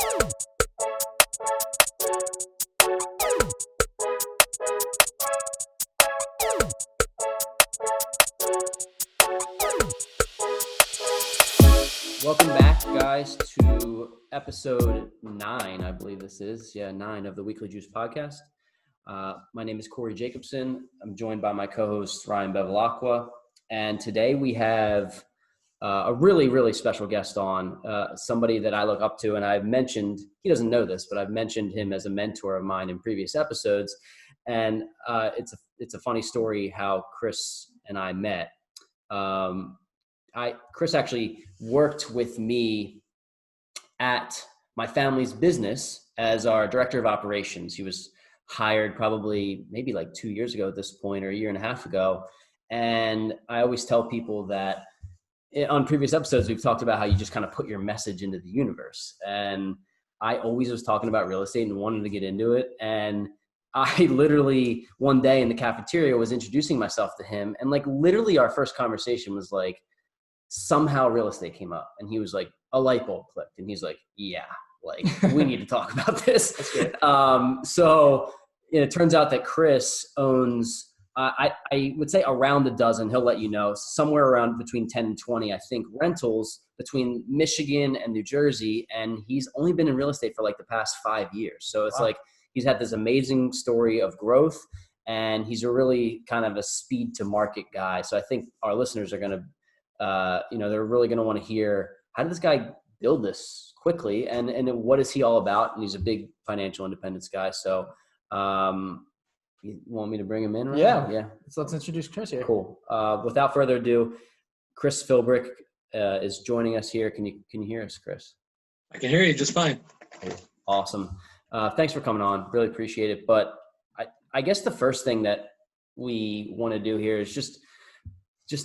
Welcome back, guys, to episode 9, I believe this is. 9 of the Weekly Juice podcast. My name is Corey Jacobson. I'm joined by my co-host, Ryan Bevilacqua. And today we have a really, really special guest on, somebody that I look up to. And I've mentioned, he doesn't know this, but I've mentioned him as a mentor of mine in previous episodes. And it's a funny story how Chris and I met. Chris actually worked with me at my family's business as our director of operations. He was hired probably maybe like 2 years ago at this point, or a year and a half ago. And I always tell people that on previous episodes, we've talked about how you just kind of put your message into the universe. And I always was talking about real estate and wanted to get into it. And I literally one day in the cafeteria was introducing myself to him. And like literally our first conversation was like, somehow real estate came up, and he was like, a light bulb clicked, and he's like, yeah, like we need to talk about this. So it turns out that Chris owns, I would say around a dozen, he'll let you know, somewhere around between 10 and 20, I think, rentals between Michigan and New Jersey. And he's only been in real estate for like the past 5 years. So it's like, he's had this amazing story of growth, and he's a really kind of a speed to market guy. So I think our listeners are going to, they're really going to want to hear, how did this guy build this quickly, and what is he all about? And he's a big financial independence guy. So, you want me to bring him in? Right? Yeah. Let's introduce Chris here. Cool. Without further ado, Chris Philbrick is joining us here. Can you hear us, Chris? I can hear you just fine. Cool. Awesome. Thanks for coming on. Really appreciate it. But I guess the first thing that we want to do here is just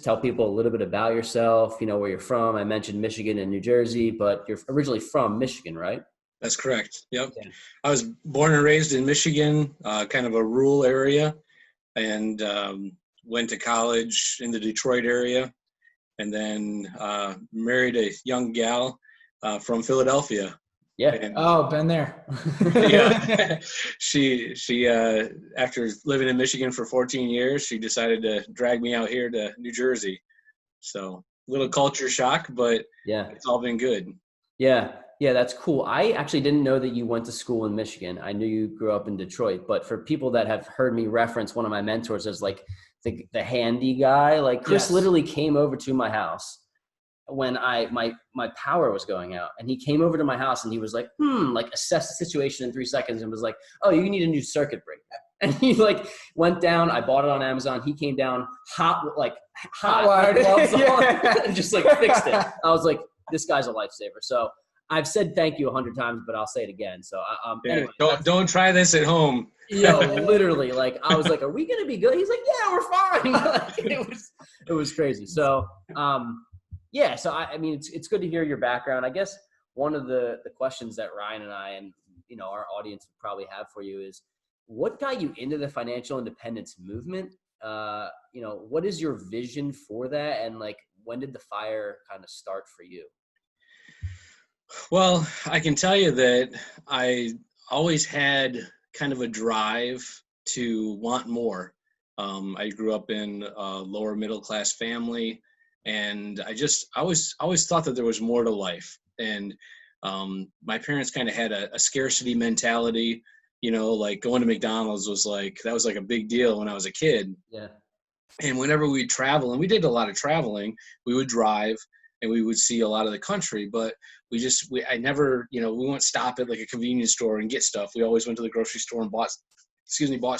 tell people a little bit about yourself, where you're from. I mentioned Michigan and New Jersey, but you're originally from Michigan, right? That's correct. Yep. Yeah. I was born and raised in Michigan, kind of a rural area, and went to college in the Detroit area, and then married a young gal from Philadelphia. Yeah. And, been there. Yeah. She after living in Michigan for 14 years, she decided to drag me out here to New Jersey. So a little culture shock, but yeah, it's all been good. Yeah, that's cool. I actually didn't know that you went to school in Michigan. I knew you grew up in Detroit, but for people that have heard me reference one of my mentors as like the handy guy, like Chris literally came over to my house when my power was going out, and he came over to my house and he was like, like assessed the situation in 3 seconds and was like, oh, you need a new circuit breaker. And he like went down, I bought it on Amazon. He came down hot gloves on, and just like fixed it. I was like, this guy's a lifesaver. So I've said thank you 100 times, but I'll say it again. So anyway, don't try this at home. Literally, like I was like, are we going to be good? He's like, yeah, we're fine. Like, it was crazy. So, so I mean, it's good to hear your background. I guess one of the questions that Ryan and I and our audience would probably have for you is, what got you into the financial independence movement? What is your vision for that, and like when did the fire kind of start for you? Well, I can tell you that I always had kind of a drive to want more. I grew up in a lower middle class family. And I always thought that there was more to life. And my parents kind of had a scarcity mentality, like going to McDonald's that was like a big deal when I was a kid. Yeah. And whenever we travel, and we did a lot of traveling, we would drive and we would see a lot of the country, but I never, we wouldn't stop at like a convenience store and get stuff. We always went to the grocery store and bought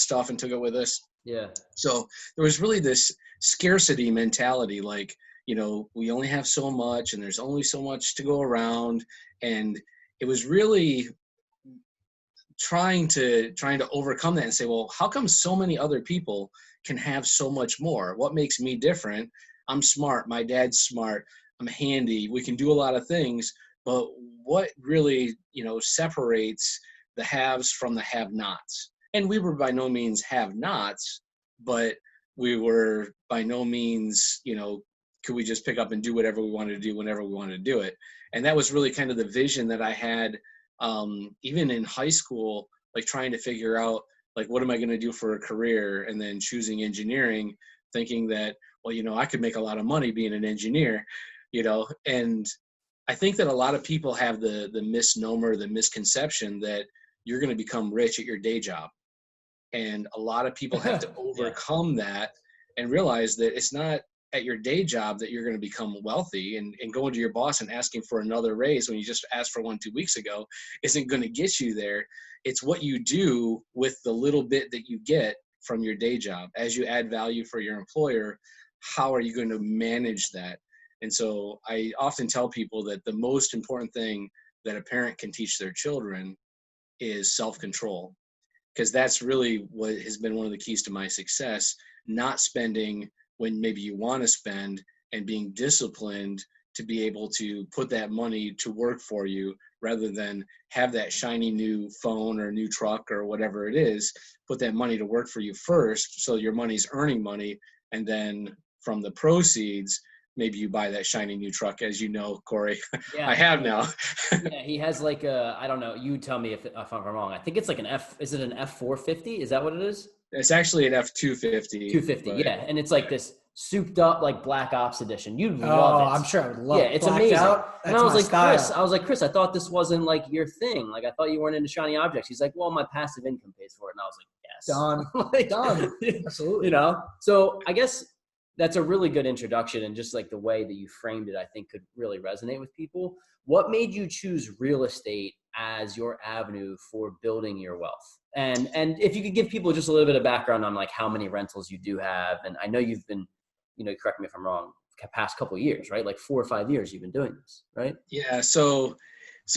stuff and took it with us. Yeah. So there was really this scarcity mentality, like, we only have so much and there's only so much to go around. And it was really trying to overcome that and say, well, how come so many other people can have so much more? What makes me different? I'm smart. My dad's smart. I'm handy. We can do a lot of things, but what really, separates the haves from the have-nots? And we were by no means have-nots, but we were by no means, could we just pick up and do whatever we wanted to do whenever we wanted to do it? And that was really kind of the vision that I had even in high school, like trying to figure out, like, what am I going to do for a career? And then choosing engineering, thinking that, well, I could make a lot of money being an engineer, and I think that a lot of people have the misnomer, the misconception that you're going to become rich at your day job. And a lot of people have to overcome that and realize that it's not at your day job that you're going to become wealthy, and going to your boss and asking for another raise when you just asked for one 2 weeks ago isn't going to get you there. It's what you do with the little bit that you get from your day job. As you add value for your employer, how are you going to manage that? And so I often tell people that the most important thing that a parent can teach their children is self-control, because that's really what has been one of the keys to my success. Not spending when maybe you want to spend, and being disciplined to be able to put that money to work for you, rather than have that shiny new phone or new truck or whatever it is. Put that money to work for you first, so your money's earning money, and then from the proceeds, maybe you buy that shiny new truck, as you know, Corey. Yeah. I have now. Yeah, he has like I don't know, you tell me if I'm wrong. I think it's like is it an F450? Is that what it is? It's actually an F250. 250, yeah. And it's like this souped up like Black Ops edition. You'd love it. Oh, I'm sure I would love it. Yeah, it's Blacked amazing. out, And I was like, style. Chris, I thought this wasn't like your thing. Like, I thought you weren't into shiny objects. He's like, well, my passive income pays for it. And I was like, yes. Done. Like, Done. Absolutely. So I guess that's a really good introduction, and just like the way that you framed it, I think could really resonate with people. What made you choose real estate as your avenue for building your wealth? And if you could give people just a little bit of background on like how many rentals you do have. And I know you've been, correct me if I'm wrong, past couple of years, right? Like 4 or 5 years you've been doing this, right? Yeah. So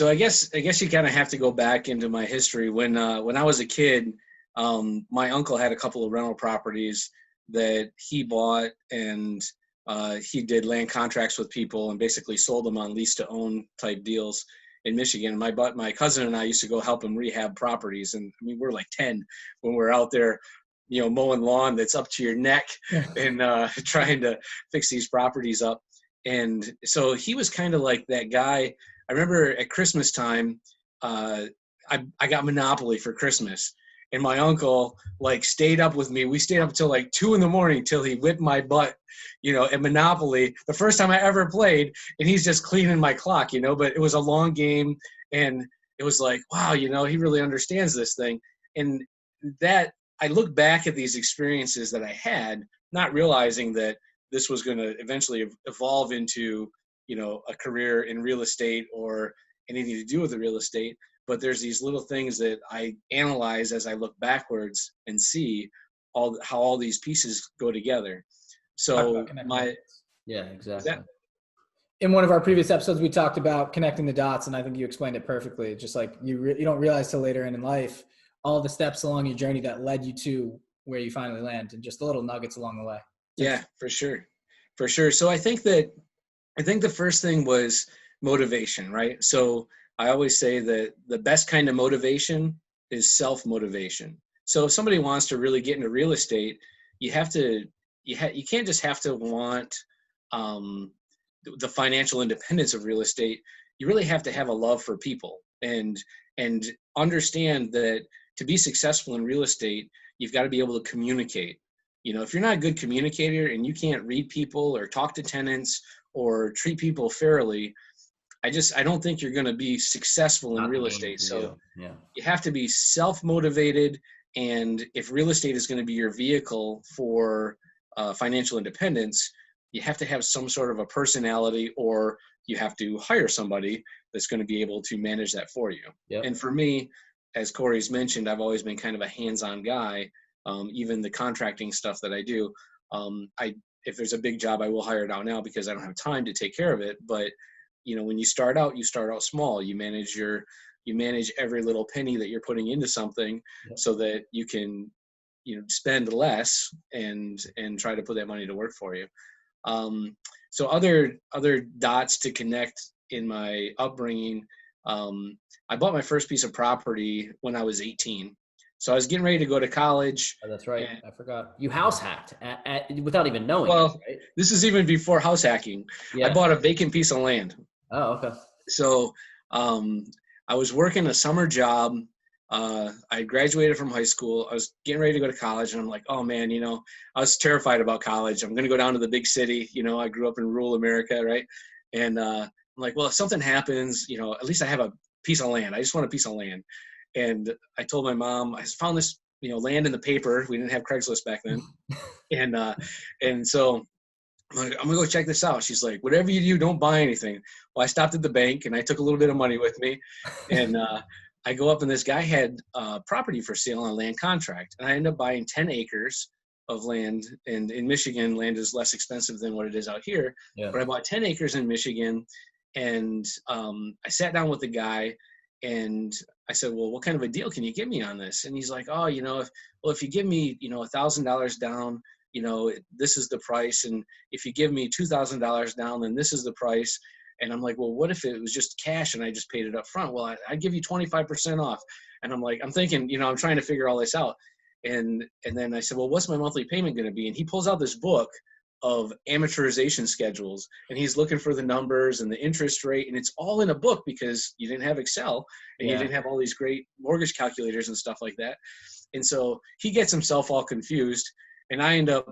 I guess you kind of have to go back into my history. When I was a kid, my uncle had a couple of rental properties that he bought, and he did land contracts with people and basically sold them on lease to own type deals in Michigan. My cousin and I used to go help him rehab properties. And I mean, we're like 10 when we're out there, mowing lawn that's up to your neck and trying to fix these properties up. And so he was kind of like that guy. I remember at Christmas time, I got Monopoly for Christmas. And my uncle like stayed up with me. We stayed up till like 2 a.m. till he whipped my butt, at Monopoly. The first time I ever played, and he's just cleaning my clock, but it was a long game, and it was like, wow, he really understands this thing. And that I look back at these experiences that I had, not realizing that this was going to eventually evolve into, a career in real estate or anything to do with the real estate. But there's these little things that I analyze as I look backwards and see how all these pieces go together. So yeah, exactly. In one of our previous episodes, we talked about connecting the dots, and I think you explained it perfectly. Just like you don't realize till later in life all the steps along your journey that led you to where you finally land, and just the little nuggets along the way. Yeah, for sure. So I think the first thing was motivation, right? So I always say that the best kind of motivation is self-motivation. So if somebody wants to really get into real estate, you can't just have to want the financial independence of real estate. You really have to have a love for people and understand that to be successful in real estate, you've got to be able to communicate. If you're not a good communicator and you can't read people or talk to tenants or treat people fairly, I don't think you're going to be successful in real estate. So you have to be self-motivated. And if real estate is going to be your vehicle for financial independence, you have to have some sort of a personality, or you have to hire somebody that's going to be able to manage that for you. Yep. And for me, as Corey's mentioned, I've always been kind of a hands-on guy. Even the contracting stuff that I do, if there's a big job, I will hire it out now because I don't have time to take care of it. But when you start out small. You manage every little penny that you're putting into something, so that you can, spend less and try to put that money to work for you. So other dots to connect in my upbringing. I bought my first piece of property when I was 18. So I was getting ready to go to college. Oh, that's right. I forgot. You house hacked without even knowing. Well, right? This is even before house hacking. Yeah. I bought a vacant piece of land. Oh, okay. So I was working a summer job. I graduated from high school. I was getting ready to go to college, and I'm like, oh man, I was terrified about college. I'm going to go down to the big city. I grew up in rural America, right? And I'm like, well, if something happens, at least I have a piece of land. I just want a piece of land. And I told my mom, I found this, land in the paper. We didn't have Craigslist back then. And so I'm like, I'm gonna go check this out. She's like, whatever you do, don't buy anything. Well, I stopped at the bank and I took a little bit of money with me, and I go up and this guy had property for sale on a land contract, and I ended up buying 10 acres of land. And in Michigan, land is less expensive than what it is out here. Yeah. But I bought 10 acres in Michigan, and I sat down with the guy, and I said, well, what kind of a deal can you give me on this? And he's like, oh, if you give me, $1,000 down, this is the price. And if you give me $2,000 down, then this is the price. And I'm like, well, what if it was just cash and I just paid it up front? Well, I'd give you 25% off. And I'm like, I'm thinking, I'm trying to figure all this out. And then I said, well, what's my monthly payment going to be? And he pulls out this book of amortization schedules, and he's looking for the numbers and the interest rate. And it's all in a book because you didn't have Excel and you didn't have all these great mortgage calculators and stuff like that. And so he gets himself all confused. And I end up,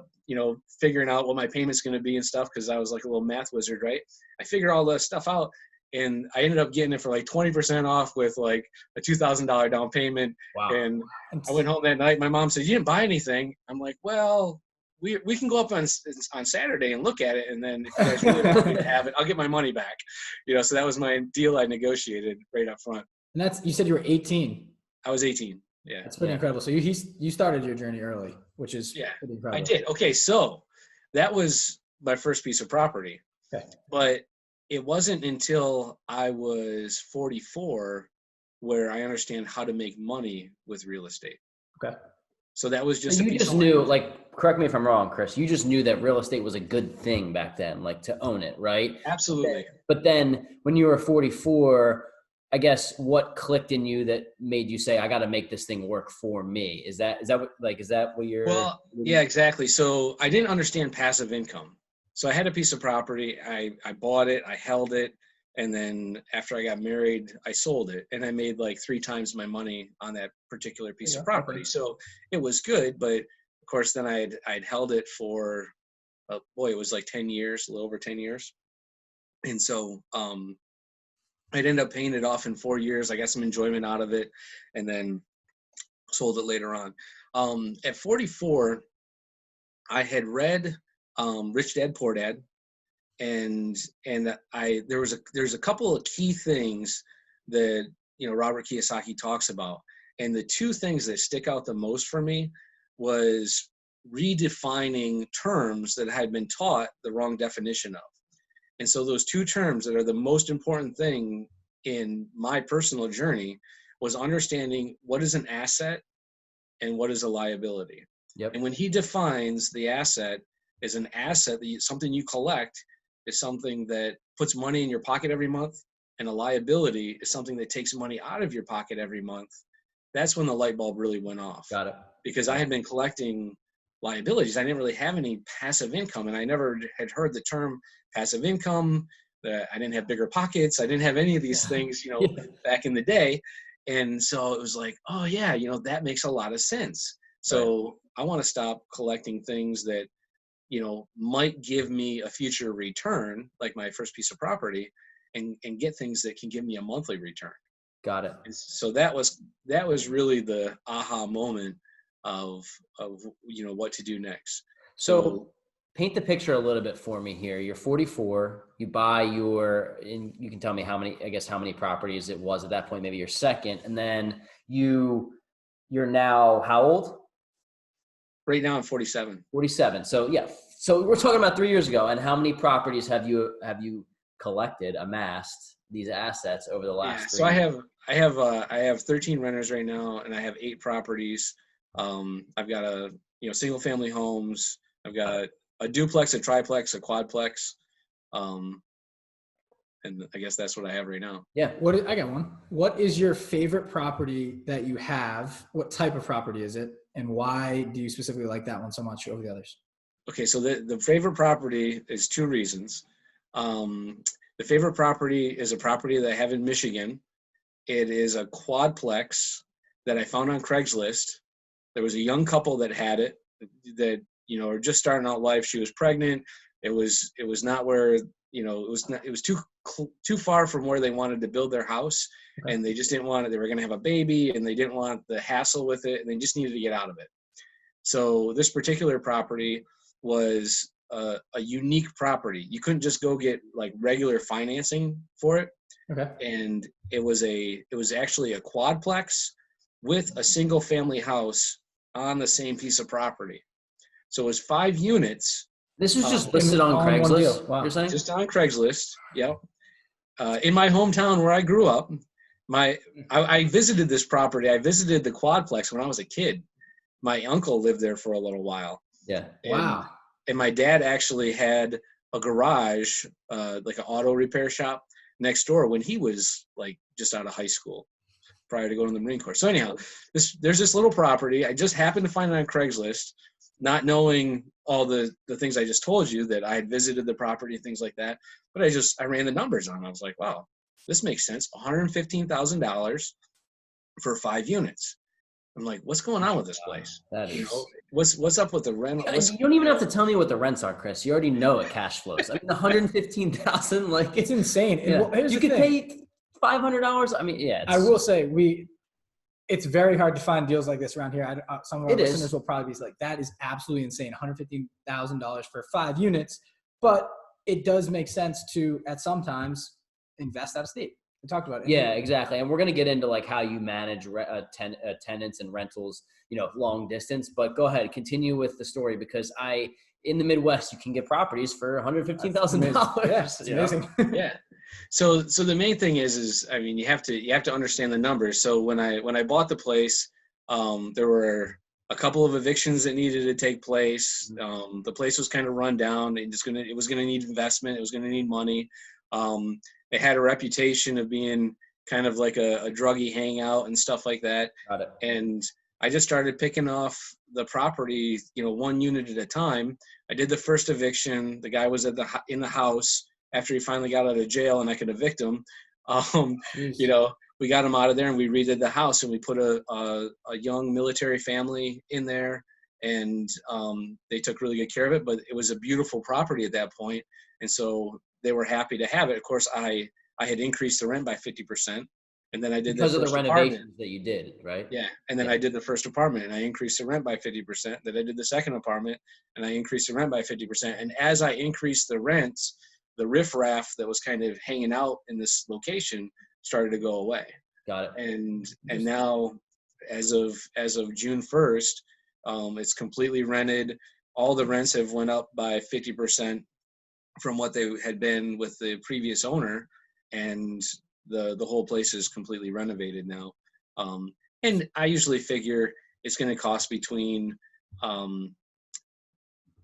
figuring out what my payment's going to be and stuff, because I was like a little math wizard, right? I figured all that stuff out, and I ended up getting it for like 20% off with like a $2,000 down payment. Wow. And I went home that night. My mom said, you didn't buy anything. I'm like, well, we can go up on Saturday and look at it, and then if you guys really want me to have it, I'll get my money back. So that was my deal I negotiated right up front. And you said you were 18. I was 18. Yeah. That's pretty incredible. So you started your journey early, which is pretty incredible. I did. Okay, so that was my first piece of property. Okay. But it wasn't until I was 44 where I understand how to make money with real estate. Okay. So that was just so you just knew, like, correct me if I'm wrong, Chris, you just knew that real estate was a good thing back then, like to own it, right? Absolutely. But then when you were 44, I guess what clicked in you that made you say, I got to make this thing work for me? Is that what you're? Well, yeah, exactly. So I didn't understand passive income. So I had a piece of property. I bought it, I held it. And then after I got married, I sold it, and I made like 3 times my money on that particular piece of property. So it was good. But of course, then I'd held it for, it was like 10 years, a little over 10 years. And so, I'd end up paying it off in 4 years. I got some enjoyment out of it, and then sold it later on. At 44, I had read Rich Dad Poor Dad, and there's a couple of key things that Robert Kiyosaki talks about, and the 2 things that stick out the most for me was redefining terms that had been taught the wrong definition of. And so those 2 terms that are the most important thing in my personal journey was understanding what is an asset and what is a liability. Yep. And when he defines the asset as an asset, something you collect, is something that puts money in your pocket every month, and a liability is something that takes money out of your pocket every month, that's when the light bulb really went off. Got it. Because I had been collecting liabilities. I didn't really have any passive income, and I never had heard the term passive income. I didn't have bigger pockets. I didn't have any of these things, back in the day. And so it was like, oh yeah, that makes a lot of sense. So right. I want to stop collecting things that, might give me a future return, like my first piece of property, and get things that can give me a monthly return. Got it. And so that was really the aha moment of what to do next. So paint the picture a little bit for me here. You're 44, you buy and you can tell me how many properties it was at that point, maybe your second, and then you're now how old? Right now I'm 47. 47. So yeah. So we're talking about 3 years ago, and how many properties have you collected, amassed these assets over the last 3 years? So I have 13 renters right now, and I have 8 properties. I've got single family homes. I've got a duplex, a triplex, a quadplex. And I guess that's what I have right now. Yeah. I got one. What is your favorite property that you have? What type of property is it? And why do you specifically like that one so much over the others? Okay. So the favorite property is 2 reasons. The favorite property is a property that I have in Michigan, It is a quadplex that I found on Craigslist. There was a young couple that had it that, are just starting out life. She was pregnant. It was not where, it was too far from where they wanted to build their house. Okay. And they just didn't want it. They were going to have a baby and they didn't want the hassle with it. And they just needed to get out of it. So this particular property was a unique property. You couldn't just go get like regular financing for it. Okay. And it was actually a quadplex with a single family house on the same piece of property. So it was 5 units. This was just listed on Craigslist. Wow. You're saying? Just on Craigslist. Yep. In my hometown where I grew up, I visited this property. I visited the quadplex when I was a kid. My uncle lived there for a little while. Yeah. Wow. And my dad actually had a garage, like an auto repair shop next door when he was like just out of high school prior to going to the Marine Corps. So anyhow, there's this little property. I just happened to find it on Craigslist, not knowing all the things I just told you, that I had visited the property and things like that. But I ran the numbers on it. I was like, wow, this makes sense. $115,000 for 5 units. I'm like, what's going on with this place? That is. What's up with the rent? You don't even have to tell me what the rents are, Chris. You already know it cash flows. I mean, 115,000, like It's insane. yeah. Here's You the could thing. pay $500. I mean, yeah. I will say it's very hard to find deals like this around here. Some of our listeners will probably be like, that is absolutely insane. $115,000 for 5 units, but it does make sense to, at sometimes, invest out of state. We talked about it. Yeah, exactly. And we're going to get into like how you manage tenants and rentals, long distance, but go ahead, continue with the story, because in the Midwest, you can get properties for $115,000. Yeah, it's amazing. Yeah. So the main thing is I mean, you have to understand the numbers. So when I bought the place, there were a couple of evictions that needed to take place. The place was kind of run down. It was gonna need investment. It was gonna need money. It had a reputation of being kind of like a druggy hangout and stuff like that. Got it. And I just started picking off the property, 1 unit at a time. I did the first eviction. The guy was in the house after he finally got out of jail and I could evict him. We got him out of there and we redid the house, and we put a young military family in there, and they took really good care of it. But it was a beautiful property at that point, and so they were happy to have it. Of course, I had increased the rent by 50%, and then I did because of the renovations apartment that you did, right? Yeah, and then I did the first apartment, and I increased the rent by 50%. Then I did the second apartment, and I increased the rent by 50%. And as I increased the rents, the riffraff that was kind of hanging out in this location started to go away. Got it. And now, as of June 1st, it's completely rented. All the rents have went up by 50% from what they had been with the previous owner, and the whole place is completely renovated now. And I usually figure it's going to cost between,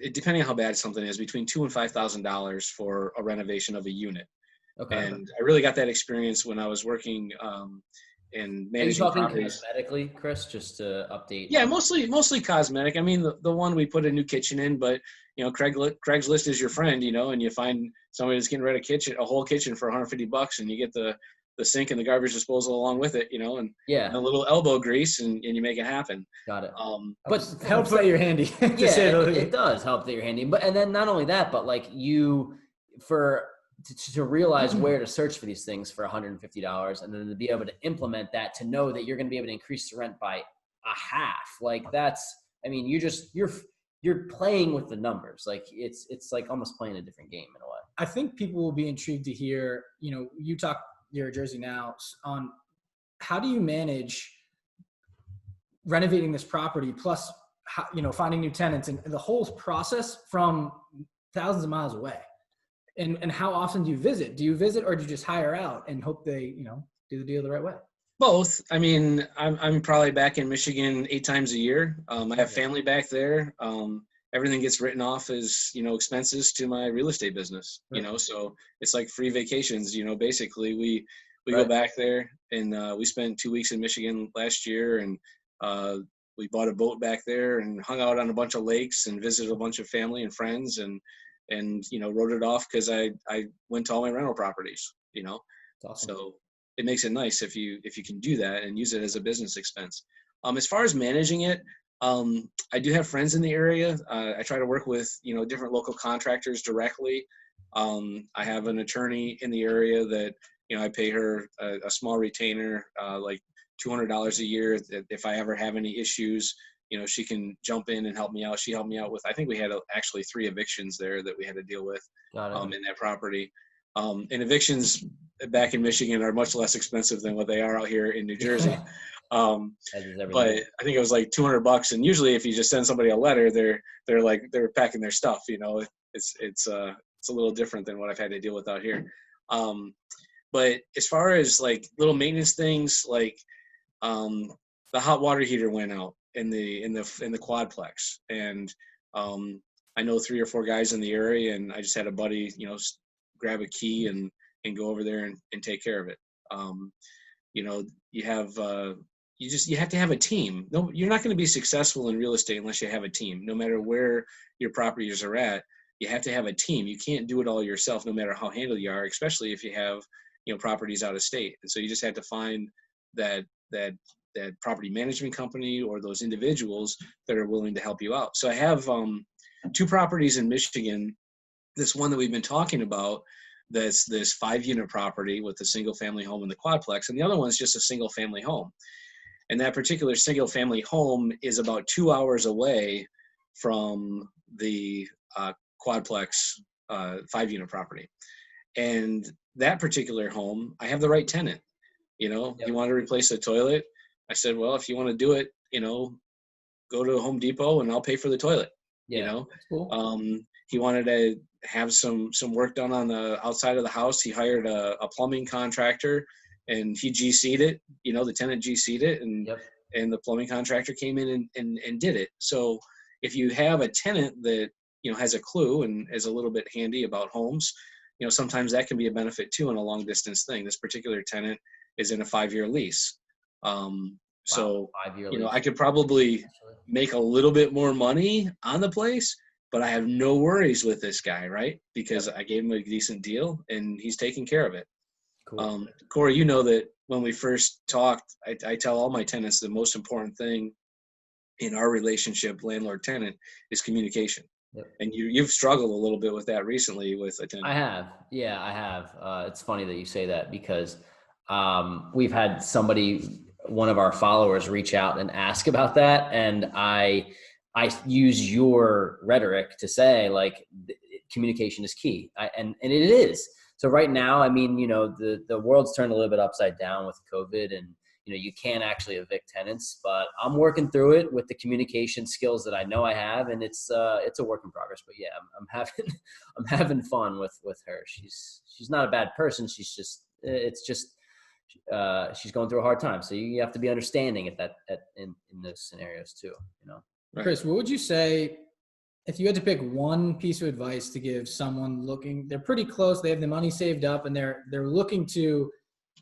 depending on how bad something is, between $2,000 and $5,000 for a renovation of a unit. Okay. And I really got that experience when I was working in managing Are you talking properties. cosmetically, Chris, just to update? Yeah, mostly cosmetic. I mean, the one we put a new kitchen in, but Craigslist is your friend, and you find somebody that's getting rid of a whole kitchen for $150, and you get the sink and the garbage disposal along with it, and a little elbow grease, and you make it happen. Got it. But it helps that you're handy. It does help that you're handy. And then not only that, but like to realize where to search for these things for $150, and then to be able to implement that, to know that you're going to be able to increase the rent by a half. Like you're playing with the numbers. Like it's like almost playing a different game in a way. I think people will be intrigued to hear, you talk, you're a Jersey now, on how do you manage renovating this property, plus, finding new tenants and the whole process from thousands of miles away. And how often do you visit? Do you visit, or do you just hire out and hope they, do the deal the right way? Both. I mean, I'm probably back in Michigan 8 times a year. I have family back there. Everything gets written off as, expenses to my real estate business, Right. So it's like free vacations, basically we Right. go back there, and we spent 2 weeks in Michigan last year, and we bought a boat back there and hung out on a bunch of lakes and visited a bunch of family and friends, and wrote it off because I went to all my rental properties, That's awesome. So it makes it nice if you can do that and use it as a business expense. As far as managing it, I do have friends in the area. I try to work with, different local contractors directly. I have an attorney in the area that, I pay her a small retainer, like $200 a year. If I ever have any issues, she can jump in and help me out. She helped me out with, I think we had actually 3 evictions there that we had to deal with in that property. And evictions back in Michigan are much less expensive than what they are out here in New Jersey. But I think it was like $200. And usually if you just send somebody a letter, they're packing their stuff, it's a little different than what I've had to deal with out here. But as far as like little maintenance things, like, the hot water heater went out in the quadplex, and I know 3 or 4 guys in the area, and I just had a buddy, grab a key and go over there and take care of it. You have to have a team. No, you're not going to be successful in real estate unless you have a team. No matter where your properties are at, you have to have a team. You can't do it all yourself, no matter how handled you are, especially if you have, properties out of state. And so you just have to find that property management company or those individuals that are willing to help you out. So I have 2 properties in Michigan. This one that we've been talking about, that's this 5-unit property with a single family home in the quadplex, and the other one is just a single family home. And that particular single family home is about 2 hours away from the quadplex 5-unit property. And that particular home, I have the right tenant. He wanted to replace the toilet. I said, well, if you want to do it, go to Home Depot and I'll pay for the toilet. Cool. He wanted to have some work done on the outside of the house. He hired a plumbing contractor, and he GC'd it. The tenant GC'd it, and the plumbing contractor came in and did it. So if you have a tenant that has a clue and is a little bit handy about homes, sometimes that can be a benefit too in a long distance thing. This particular tenant is in a 5-year lease. So, 5-year lease. I could probably make a little bit more money on the place, but I have no worries with this guy, right? Because I gave him a decent deal and he's taking care of it. Cool. Corey, that when we first talked, I tell all my tenants the most important thing in our relationship, landlord-tenant, is communication. Yep. And you've struggled a little bit with that recently with a tenant. I have. Yeah, I have. It's funny that you say that because we've had one of our followers reach out and ask about that. And I use your rhetoric to say, like, communication is key. And it is. So right now, the world's turned a little bit upside down with COVID, and you can't actually evict tenants, but I'm working through it with the communication skills that I know I have, and it's a work in progress. But yeah, I'm having fun with her. She's not a bad person. She's going through a hard time. So you have to be understanding in those scenarios too. Right. Chris, what would you say if you had to pick one piece of advice to give someone they're pretty close, they have the money saved up, and they're looking to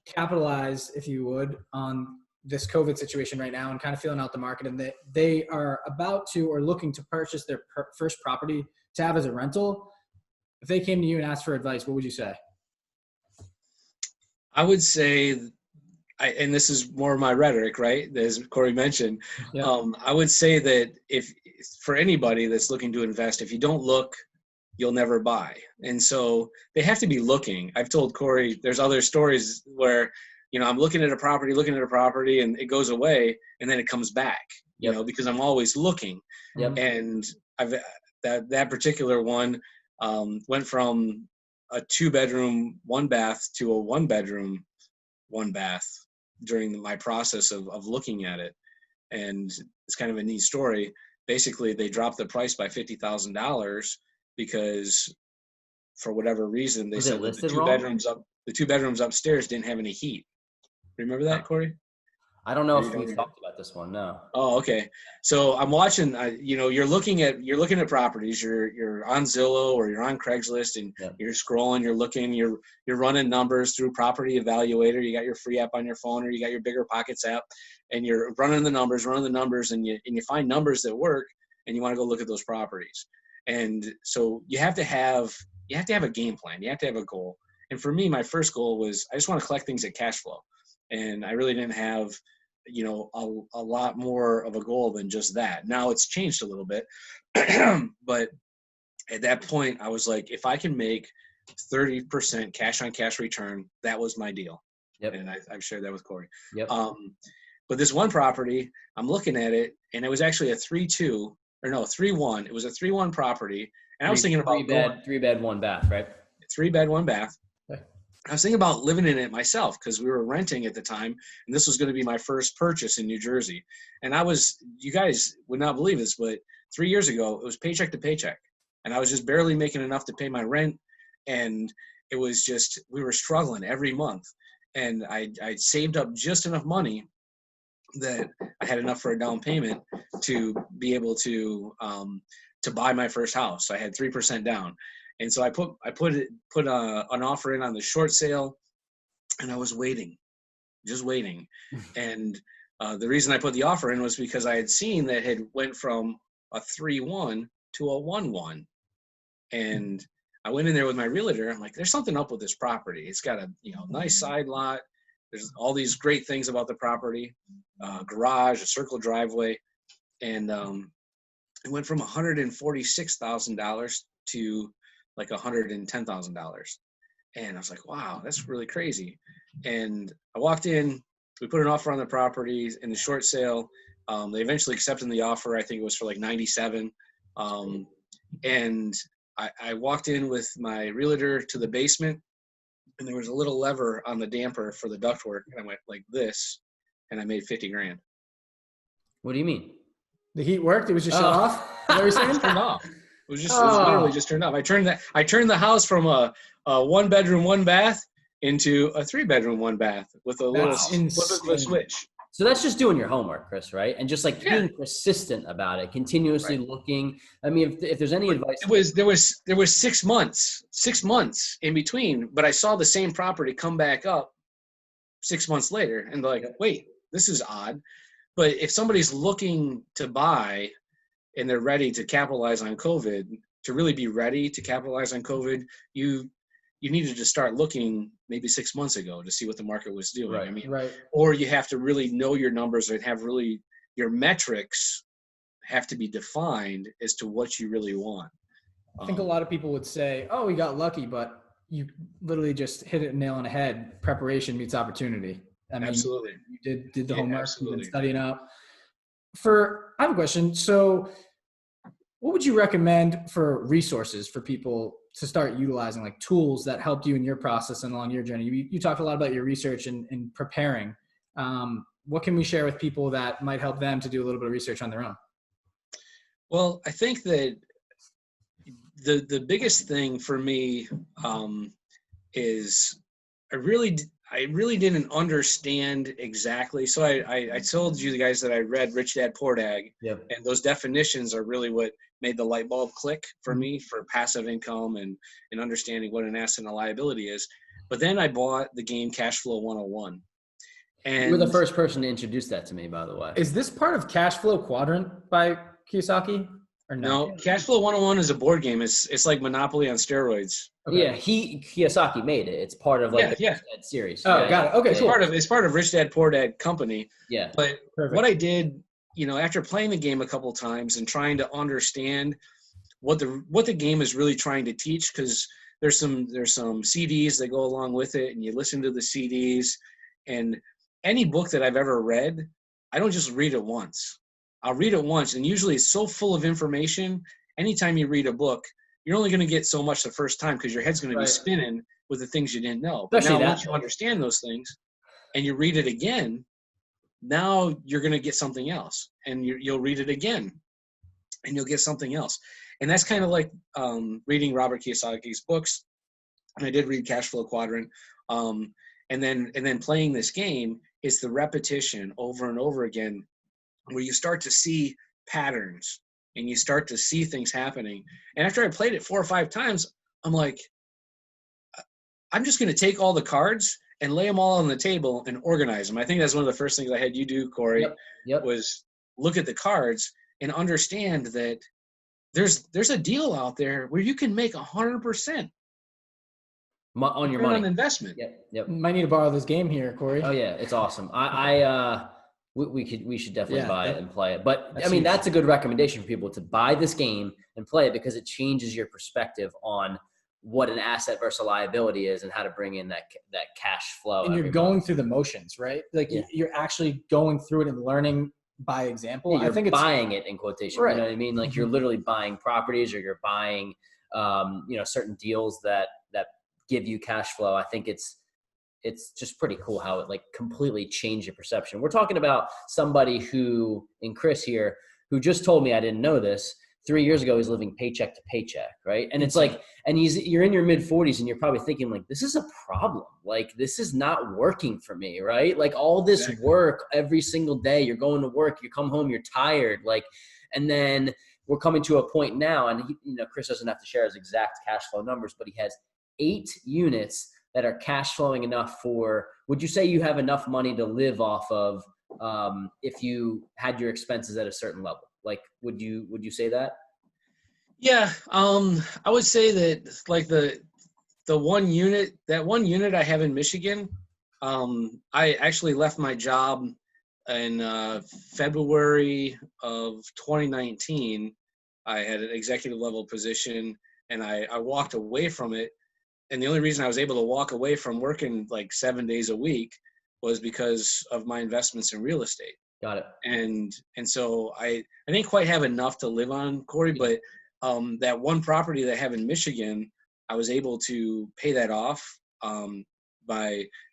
capitalize, if you would, on this COVID situation right now and kind of feeling out the market, and they are about to or looking to purchase their first property to have as a rental. If they came to you and asked for advice, what would you say? I would say, and this is more of my rhetoric, right, as Corey mentioned, I would say that if for anybody that's looking to invest, if you don't look, you'll never buy. And so they have to be looking. I've told Corey, there's other stories where, I'm looking at a property and it goes away and then it comes back, because I'm always looking. Yep. And that particular one went from a 2-bedroom, 1-bath to a 1-bedroom, 1-bath during my process of looking at it. And it's kind of a neat story. Basically, they dropped the price by $50,000 because for whatever reason, they said that the 2 bedrooms upstairs didn't have any heat. Remember that, Corey? I don't know if we've talked about this one. No. Oh, okay. So I'm watching. You're looking at properties. You're on Zillow or you're on Craigslist, and you're scrolling. You're looking. You're running numbers through Property Evaluator. You got your free app on your phone, or you got your Bigger Pockets app, and you're running the numbers, and you find numbers that work, and you want to go look at those properties. And so you have to have a game plan. You have to have a goal. And for me, my first goal was I just want to collect things at cash flow. And I really didn't have, a lot more of a goal than just that. Now it's changed a little bit. But at that point, I was like, if I can make 30% cash on cash return, that was my deal. Yep. And I've shared that with Corey. Yep. But this one property, I'm looking at it, and it was actually a 3-2, or no, 3-1. It was a 3-1 property. And I was thinking about three bed, one bath, right? 3 bed, 1 bath. Okay. I was thinking about living in it myself because we were renting at the time, and this was going to be my first purchase in New Jersey. And you guys would not believe this, but 3 years ago, it was paycheck to paycheck. And I was just barely making enough to pay my rent. And it was just, we were struggling every month. And I'd saved up just enough money that I had enough for a down payment to be able to buy my first house. So I had 3% down. And so I put an offer in on the short sale, and I was just waiting. And the reason I put the offer in was because I had seen that it went from a 3-1 to a 1-1. And I went in there with my realtor. I'm like, there's something up with this property. It's got a nice side lot. There's all these great things about the property, garage, a circle driveway. And it went from $146,000 to like $110,000. And I was like, wow, that's really crazy. And I walked in, we put an offer on the property in the short sale. They eventually accepted the offer. I think it was for like 97. And I walked in with my realtor to the basement, and there was a little lever on the damper for the ductwork. And I went like this, and I made 50 grand. What do you mean? The heat worked. It was just shut off. Is that what you're saying? Turned off. It was literally just turned off. I turned the house from a 1 bedroom, 1 bath into a 3 bedroom, 1 bath with a little flip of a switch. So that's just doing your homework, Chris, right? And just like being persistent about it, continuously looking. I mean, if there's any advice, there was 6 months in between, but I saw the same property come back up 6 months later, and like, wait, this is odd. But if somebody's looking to buy and they're ready to capitalize on COVID, to really be ready to capitalize on COVID, you needed to start looking maybe 6 months ago to see what the market was doing. Right, I mean, right. Or you have to really know your numbers and have really your metrics have to be defined as to what you really want. I think a lot of people would say, oh, we got lucky, but you literally just hit it nail on the head. Preparation meets opportunity. I mean, absolutely. You did the homework, absolutely. You've been studying up. I have a question. So what would you recommend for resources for people to start utilizing, like tools that helped you in your process and along your journey? You talked a lot about your research and preparing. What can we share with people that might help them to do a little bit of research on their own? Well, I think that the biggest thing for me is I really didn't understand exactly. So I told you guys that I read Rich Dad Poor Dad, and those definitions are really what made the light bulb click for me for passive income and understanding what an asset and a liability is. But then I bought the game Cash Flow 101. And you were the first person to introduce that to me, by the way. Is this part of Cash Flow Quadrant by Kiyosaki? Or no, Cash Flow 101 is a board game. It's like Monopoly on steroids. Okay. Yeah, Kiyosaki made it. It's part of the Rich Dad series. Oh, got it. Okay, cool. It's part of Rich Dad Poor Dad company. Yeah. But what I did, after playing the game a couple of times and trying to understand what the game is really trying to teach, because there's some CDs that go along with it, and you listen to the CDs. And any book that I've ever read, I don't just read it once. I'll read it once, and usually it's so full of information. Anytime you read a book, you're only going to get so much the first time because your head's going to be spinning with the things you didn't know. But now once you understand those things and you read it again, now you're going to get something else, and you'll read it again and you'll get something else. And that's kind of like reading Robert Kiyosaki's books. And I did read Cash Flow Quadrant. And then playing this game is the repetition over and over again, where you start to see patterns and you start to see things happening. And after I played it 4 or 5 times, I'm like, I'm just going to take all the cards and lay them all on the table and organize them. I think that's one of the first things I had you do, Corey, was look at the cards and understand that there's a deal out there where you can make 100%. On your return money. on investment. Yep. Might need to borrow this game here, Corey. Oh yeah, it's awesome. We should definitely buy it and play it. But I mean, huge. that's a good recommendation for people to buy this game and play it, because it changes your perspective on what an asset versus a liability is and how to bring in that cash flow. And you're going through the motions, right? Like you're actually going through it and learning by example. Yeah, I think it's buying it in quotation. Right. You know what I mean? Like you're literally buying properties, or you're buying, certain deals that give you cash flow. I think it's just pretty cool how it like completely changed your perception. We're talking about somebody who, in Chris here, who just told me, I didn't know this, 3 years ago, he's living paycheck to paycheck, right? And it's like, and you're in your mid 40s and you're probably thinking like, this is a problem. Like, this is not working for me, right? Like all this work every single day, you're going to work, you come home, you're tired. Like, and then we're coming to a point now, and Chris doesn't have to share his exact cash flow numbers, but he has 8 units that are cash flowing enough for, would you say you have enough money to live off of if you had your expenses at a certain level? Like, would you say that? Yeah. I would say that like the one unit I have in Michigan, I actually left my job in February of 2019. I had an executive level position, and I walked away from it. And the only reason I was able to walk away from working like 7 days a week was because of my investments in real estate. Got it. And so I didn't quite have enough to live on, Corey, but that one property that I have in Michigan, I was able to pay that off and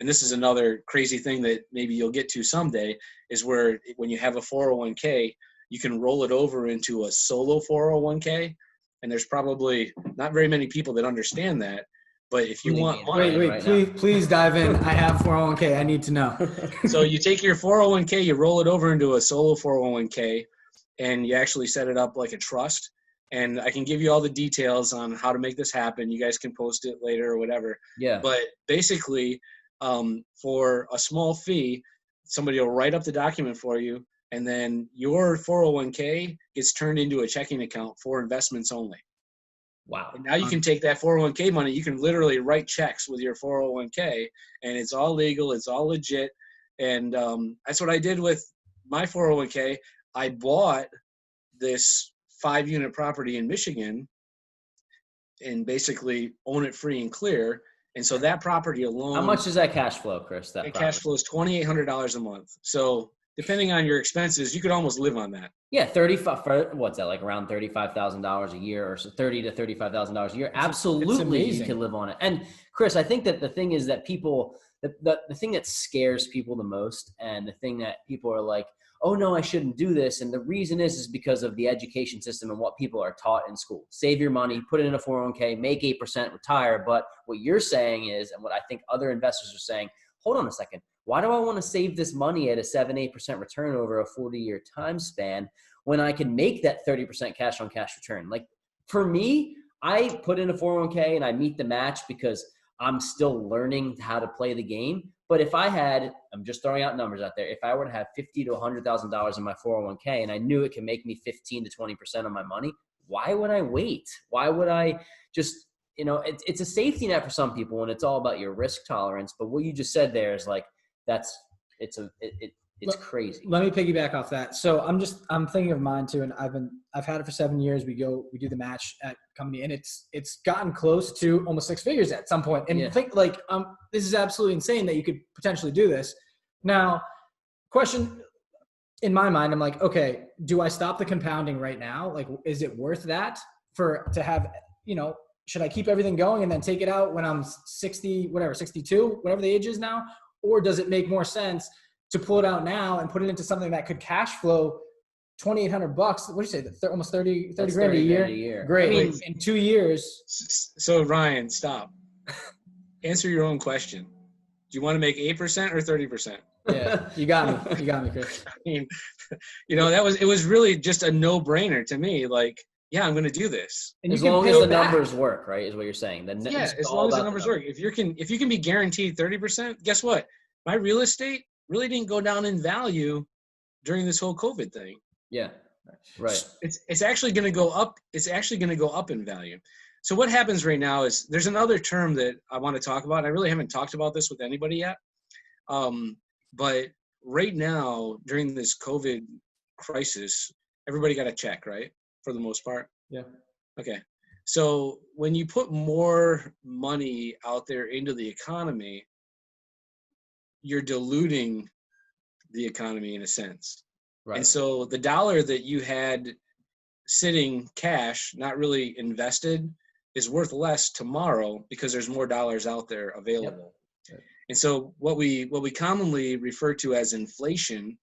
this is another crazy thing that maybe you'll get to someday, is where when you have a 401k, you can roll it over into a solo 401k. And there's probably not very many people that understand that. But if you want money, please dive in. I have 401k. I need to know. So you take your 401k, you roll it over into a solo 401k, and you actually set it up like a trust. And I can give you all the details on how to make this happen. You guys can post it later or whatever. Yeah. But basically, for a small fee, somebody will write up the document for you, and then your 401k gets turned into a checking account for investments only. Wow. And now you can take that 401k money, you can literally write checks with your 401k, and it's all legal, it's all legit. And that's what I did with my 401k. I bought this 5-unit property in Michigan and basically own it free and clear. And so that property alone. How much is that cash flow, Chris? That cash flow is $2,800 a month. So depending on your expenses, you could almost live on that. Yeah, 35. What's that, like around $35,000 a year, or so $30,000 to $35,000 a year? Absolutely, you can live on it. And Chris, I think that the thing is that people, the thing that scares people the most, and the thing that people are like, oh no, I shouldn't do this, and the reason is because of the education system and what people are taught in school. Save your money, put it in a 401k, make 8%, retire. But what you're saying is, and what I think other investors are saying, hold on a second. Why do I want to save this money at a 7-8% return over a 40-year time span when I can make that 30% cash on cash return? Like, for me, I put in a 401k and I meet the match because I'm still learning how to play the game. But if I had, I'm just throwing out numbers out there, if I were to have $50,000 to $100,000 in my 401k and I knew it can make me 15 to 20% of my money, why would I wait? Why would I just, it's a safety net for some people, and it's all about your risk tolerance. But what you just said there is like, it's crazy. Let me piggyback off that. So I'm thinking of mine too. And I've had it for 7 years. We do the match at company, and it's gotten close to almost 6 figures at some point. And think like, this is absolutely insane that you could potentially do this. Now, question in my mind, I'm like, okay, do I stop the compounding right now? Like, is it worth that to have, should I keep everything going and then take it out when I'm 60, 62, whatever the age is now? Or does it make more sense to pull it out now and put it into something that could cash flow $2,800? What do you say? Almost 30 grand a year. Great. I mean, in 2 years. So Ryan, stop. Answer your own question. Do you want to make 8% or 30%? Yeah, you got me, Chris. I mean, it was really just a no-brainer to me. Like, yeah, I'm going to do this. And as long as the numbers work, right, is what you're saying. As long as the numbers work. If you can be guaranteed 30%, guess what? My real estate really didn't go down in value during this whole COVID thing. Yeah, right. It's actually going to go up. It's actually going to go up in value. So what happens right now is there's another term that I want to talk about. I really haven't talked about this with anybody yet. But right now, during this COVID crisis, everybody got a check, right? For the most part. Yeah. Okay. So when you put more money out there into the economy, you're diluting the economy in a sense. Right. And so the dollar that you had sitting cash, not really invested, is worth less tomorrow because there's more dollars out there available. Yep. And so what we commonly refer to as inflation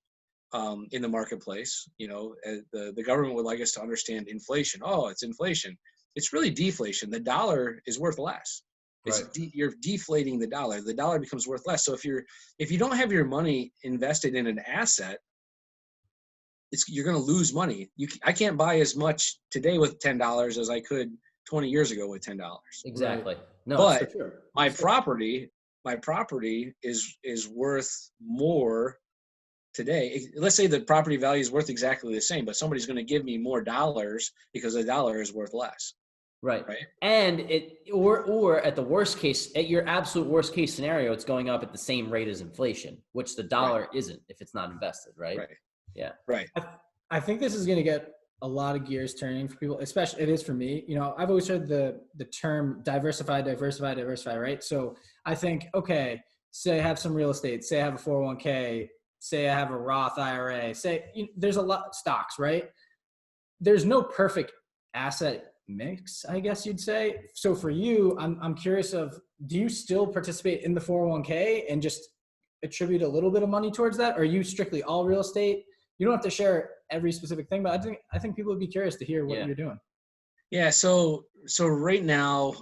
in the marketplace, the government would like us to understand inflation. Oh, it's inflation. It's really deflation. The dollar is worth less. It's Right. you're deflating the dollar. The dollar becomes worth less. So if you don't have your money invested in an asset, you're going to lose money. I can't buy as much today with $10 as I could 20 years ago with $10. Exactly. Right. No, But it's for sure. my property is worth more today. Let's say the property value is worth exactly the same, but somebody's going to give me more dollars because the dollar is worth less. Right. Right. And or at the worst case, at your absolute worst case scenario, it's going up at the same rate as inflation, which the dollar isn't if it's not invested. Right. Right. Yeah. Right. I think this is going to get a lot of gears turning for people, especially it is for me. I've always heard the term diversify, right? So I think, okay, say I have some real estate, say I have a 401k, say I have a Roth IRA, there's a lot of stocks, right? There's no perfect asset mix, I guess you'd say. So for you, I'm curious do you still participate in the 401k and just attribute a little bit of money towards that? Or are you strictly all real estate? You don't have to share every specific thing, but I think people would be curious to hear what you're doing. Yeah. So right now,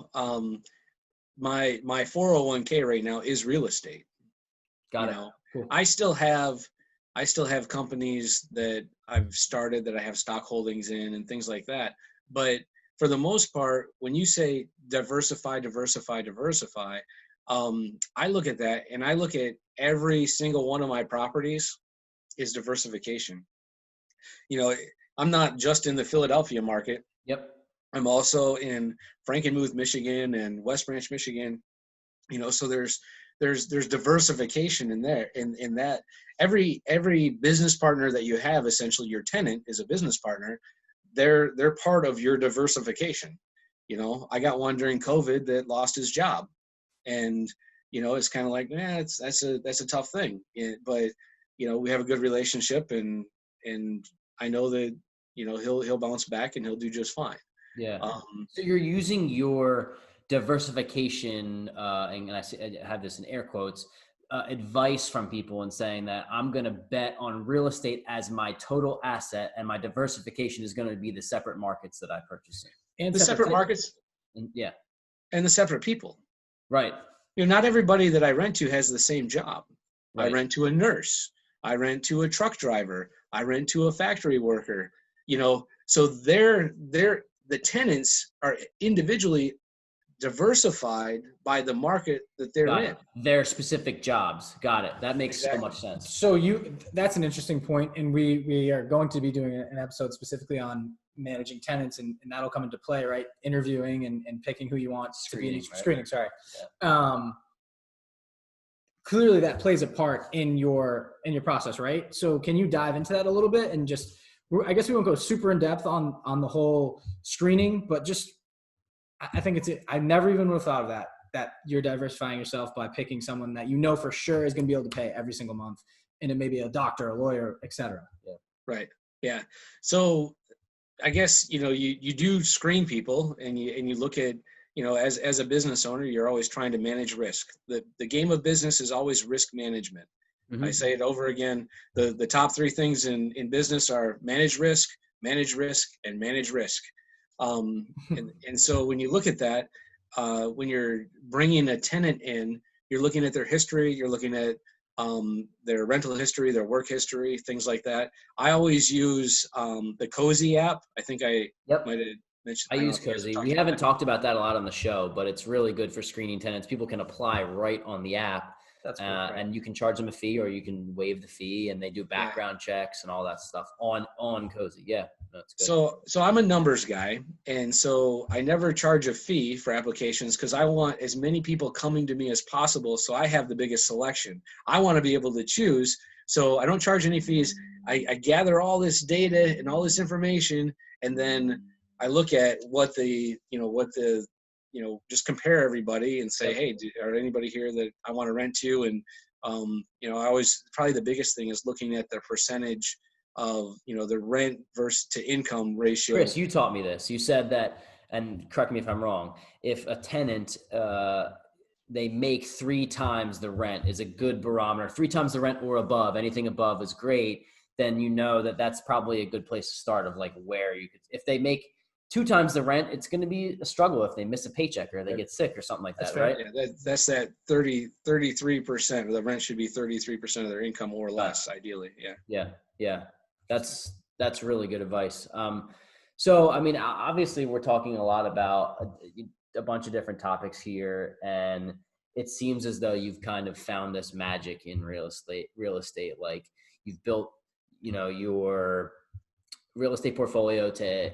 my 401k right now is real estate. Got it. Cool. I still have companies that I've started that I have stock holdings in and things like that. But for the most part, when you say diversify, I look at that and I look at every single one of my properties is diversification. I'm not just in the Philadelphia market. Yep. I'm also in Frankenmuth, Michigan and West Branch, Michigan. So there's diversification in there. In that every business partner that you have, essentially your tenant is a business partner. They're part of your diversification. I got one during COVID that lost his job, and it's kind of like, that's a tough thing. But we have a good relationship, and I know that he'll bounce back and he'll do just fine. Yeah. So you're using your diversification, and I have this in air quotes, advice from people and saying that I'm going to bet on real estate as my total asset, and my diversification is going to be the separate markets that I purchase in. And the separate markets. And, yeah. And the separate people. Right. Not everybody that I rent to has the same job. Right. I rent to a nurse. I rent to a truck driver. I rent to a factory worker. So the tenants are individually diversified by the market that they're in. Their specific jobs. Got it. That makes so much sense. So that's an interesting point, and we are going to be doing an episode specifically on managing tenants, and that'll come into play, right? Interviewing and picking who you want to be in each screening. Sorry. Yeah. Clearly that plays a part in your process, right? So can you dive into that a little bit and just, I guess we won't go super in depth on the whole screening, but just, I think I never even would have thought of that you're diversifying yourself by picking someone that for sure is going to be able to pay every single month, and it may be a doctor, a lawyer, et cetera. Yeah. Right. Yeah. So I guess, you do screen people, and you look at, as a business owner, you're always trying to manage risk. The game of business is always risk management. Mm-hmm. I say it over again. The top three things in business are manage risk, and manage risk. And so when you look at that, when you're bringing a tenant in, you're looking at their history, you're looking at their rental history, their work history, things like that. I always use the Cozy app. I think I might have mentioned. I use Cozy. We haven't talked about that a lot on the show, but it's really good for screening tenants. People can apply right on the app. That's cool. And you can charge them a fee or you can waive the fee, and they do background checks and all that stuff on Cozy. Yeah, that's good. So I'm a numbers guy, and so I never charge a fee for applications because I want as many people coming to me as possible, so I have the biggest selection. I want to be able to choose, so I don't charge any fees. I gather all this data and all this information, and then I look at just compare everybody and say, hey, are anybody here that I want to rent to? And I always, probably the biggest thing is looking at the percentage of the rent versus to income ratio. Chris, you taught me this. You said that, and correct me if I'm wrong, if a tenant they make 3 times the rent is a good barometer, 3 times the rent or above, anything above is great, then you know that that's probably a good place to start of like where you could, if they make 2 times the rent, it's going to be a struggle if they miss a paycheck or they get sick or something like that, right? Yeah, that's that 33%. The rent should be 33% of their income or less, ideally. Yeah. That's really good advice. So, I mean, obviously we're talking a lot about a bunch of different topics here, and it seems as though you've kind of found this magic in real estate. Like you've built, your real estate portfolio to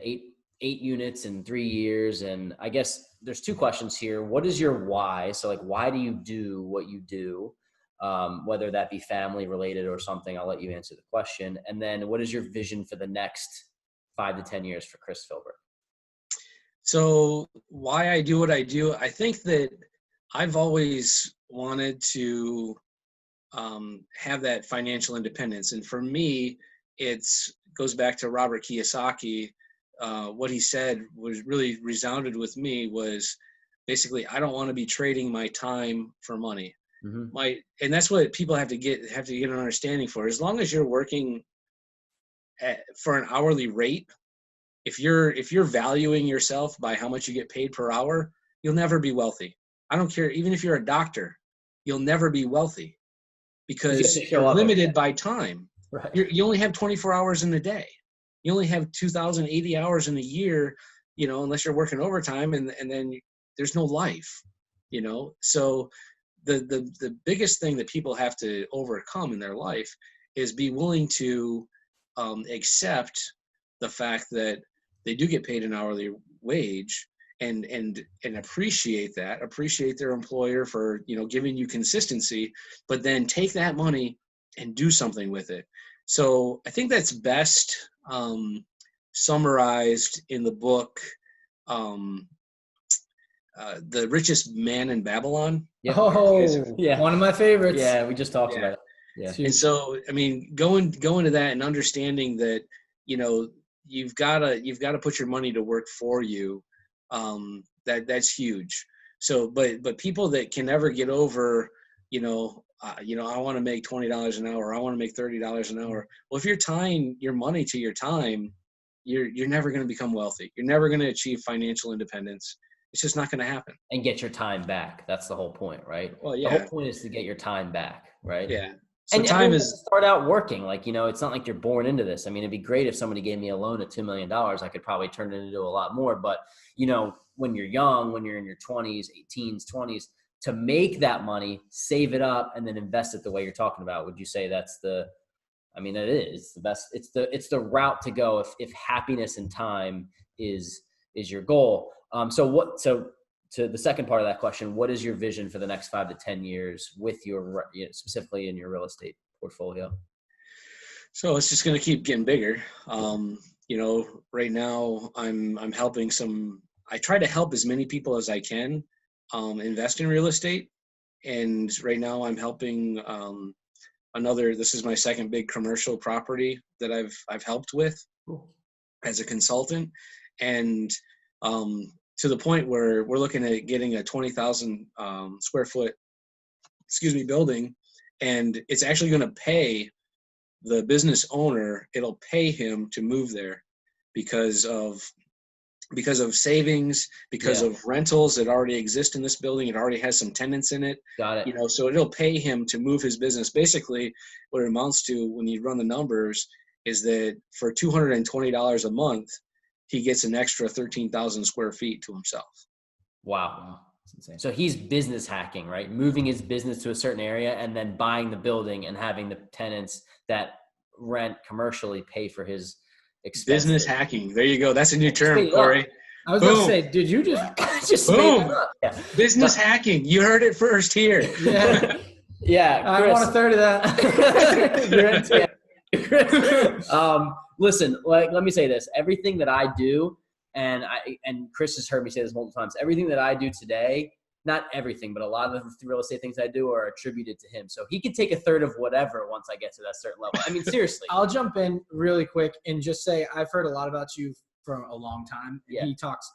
eight units in 3 years. And I guess there's 2 questions here. What is your why? So like, why do you do what you do? Whether that be family related or something, I'll let you answer the question. And then what is your vision for the next 5 to 10 years for Chris Philbrick? So why I do what I do, I think that I've always wanted to have that financial independence. And for me, goes back to Robert Kiyosaki. What he said was really resounded with me was basically, I don't want to be trading my time for money. Mm-hmm. And that's what people have to get an understanding for. As long as you're working for an hourly rate, if you're valuing yourself by how much you get paid per hour, you'll never be wealthy. I don't care. Even if you're a doctor, you'll never be wealthy because you're limited by time. Right. You only have 24 hours in a day. You only have 2,080 hours in a year, unless you're working overtime, and then there's no life, So the biggest thing that people have to overcome in their life is be willing to accept the fact that they do get paid an hourly wage and appreciate their employer for, giving you consistency, but then take that money and do something with it. So I think that's best summarized in the book, The Richest Man in Babylon. Yep. Oh, yeah. One of my favorites. Yeah, we just talked about it. Yeah. And so, I mean, going to that and understanding that, you've got to put your money to work for you. That's huge. So, but people that can never get over, I want to make $20 an hour. I want to make $30 an hour. Well, if you're tying your money to your time, you're never going to become wealthy. You're never going to achieve financial independence. It's just not going to happen. And get your time back. That's the whole point, right? Well, yeah. The whole point is to get your time back, right? Yeah. So and time is start out working. Like, it's not like you're born into this. I mean, it'd be great if somebody gave me a loan at $2 million. I could probably turn it into a lot more. But, when you're young, when you're in your 20s, 18s, 20s, to make that money, save it up, and then invest it the way you're talking about. Would you say that's it is the best. It's the route to go if happiness and time is your goal. So to the second part of that question, what is your vision for the next 5 to 10 years with your, specifically in your real estate portfolio? So it's just going to keep getting bigger. Right now I'm helping I try to help as many people as I can invest in real estate. And right now I'm helping this is my second big commercial property that I've helped with as a consultant. And to the point where we're looking at getting a 20,000 square foot, building, and it's actually going to pay the business owner. It'll pay him to move there because of savings, because of rentals that already exist in this building. It already has some tenants in it. Got it. So it'll pay him to move his business. Basically, what it amounts to when you run the numbers is that for $220 a month, he gets an extra 13,000 square feet to himself. Wow. It's insane. So he's business hacking, right? Moving his business to a certain area and then buying the building and having the tenants that rent commercially pay for his expenses. Business hacking. There you go. That's a new term, Made it up. Corey. I was about to say, did you just made Boom. that up? Yeah. Business hacking. You heard it first here. Yeah. Yeah, I want a third of that. You're in. Listen, let me say this. Everything that I do, and Chris has heard me say this multiple times, everything that I do today, not everything, but a lot of the real estate things I do are attributed to him. So he can take a third of whatever once I get to that certain level. I mean, seriously. I'll jump in really quick and just say I've heard a lot about you for a long time. And he talks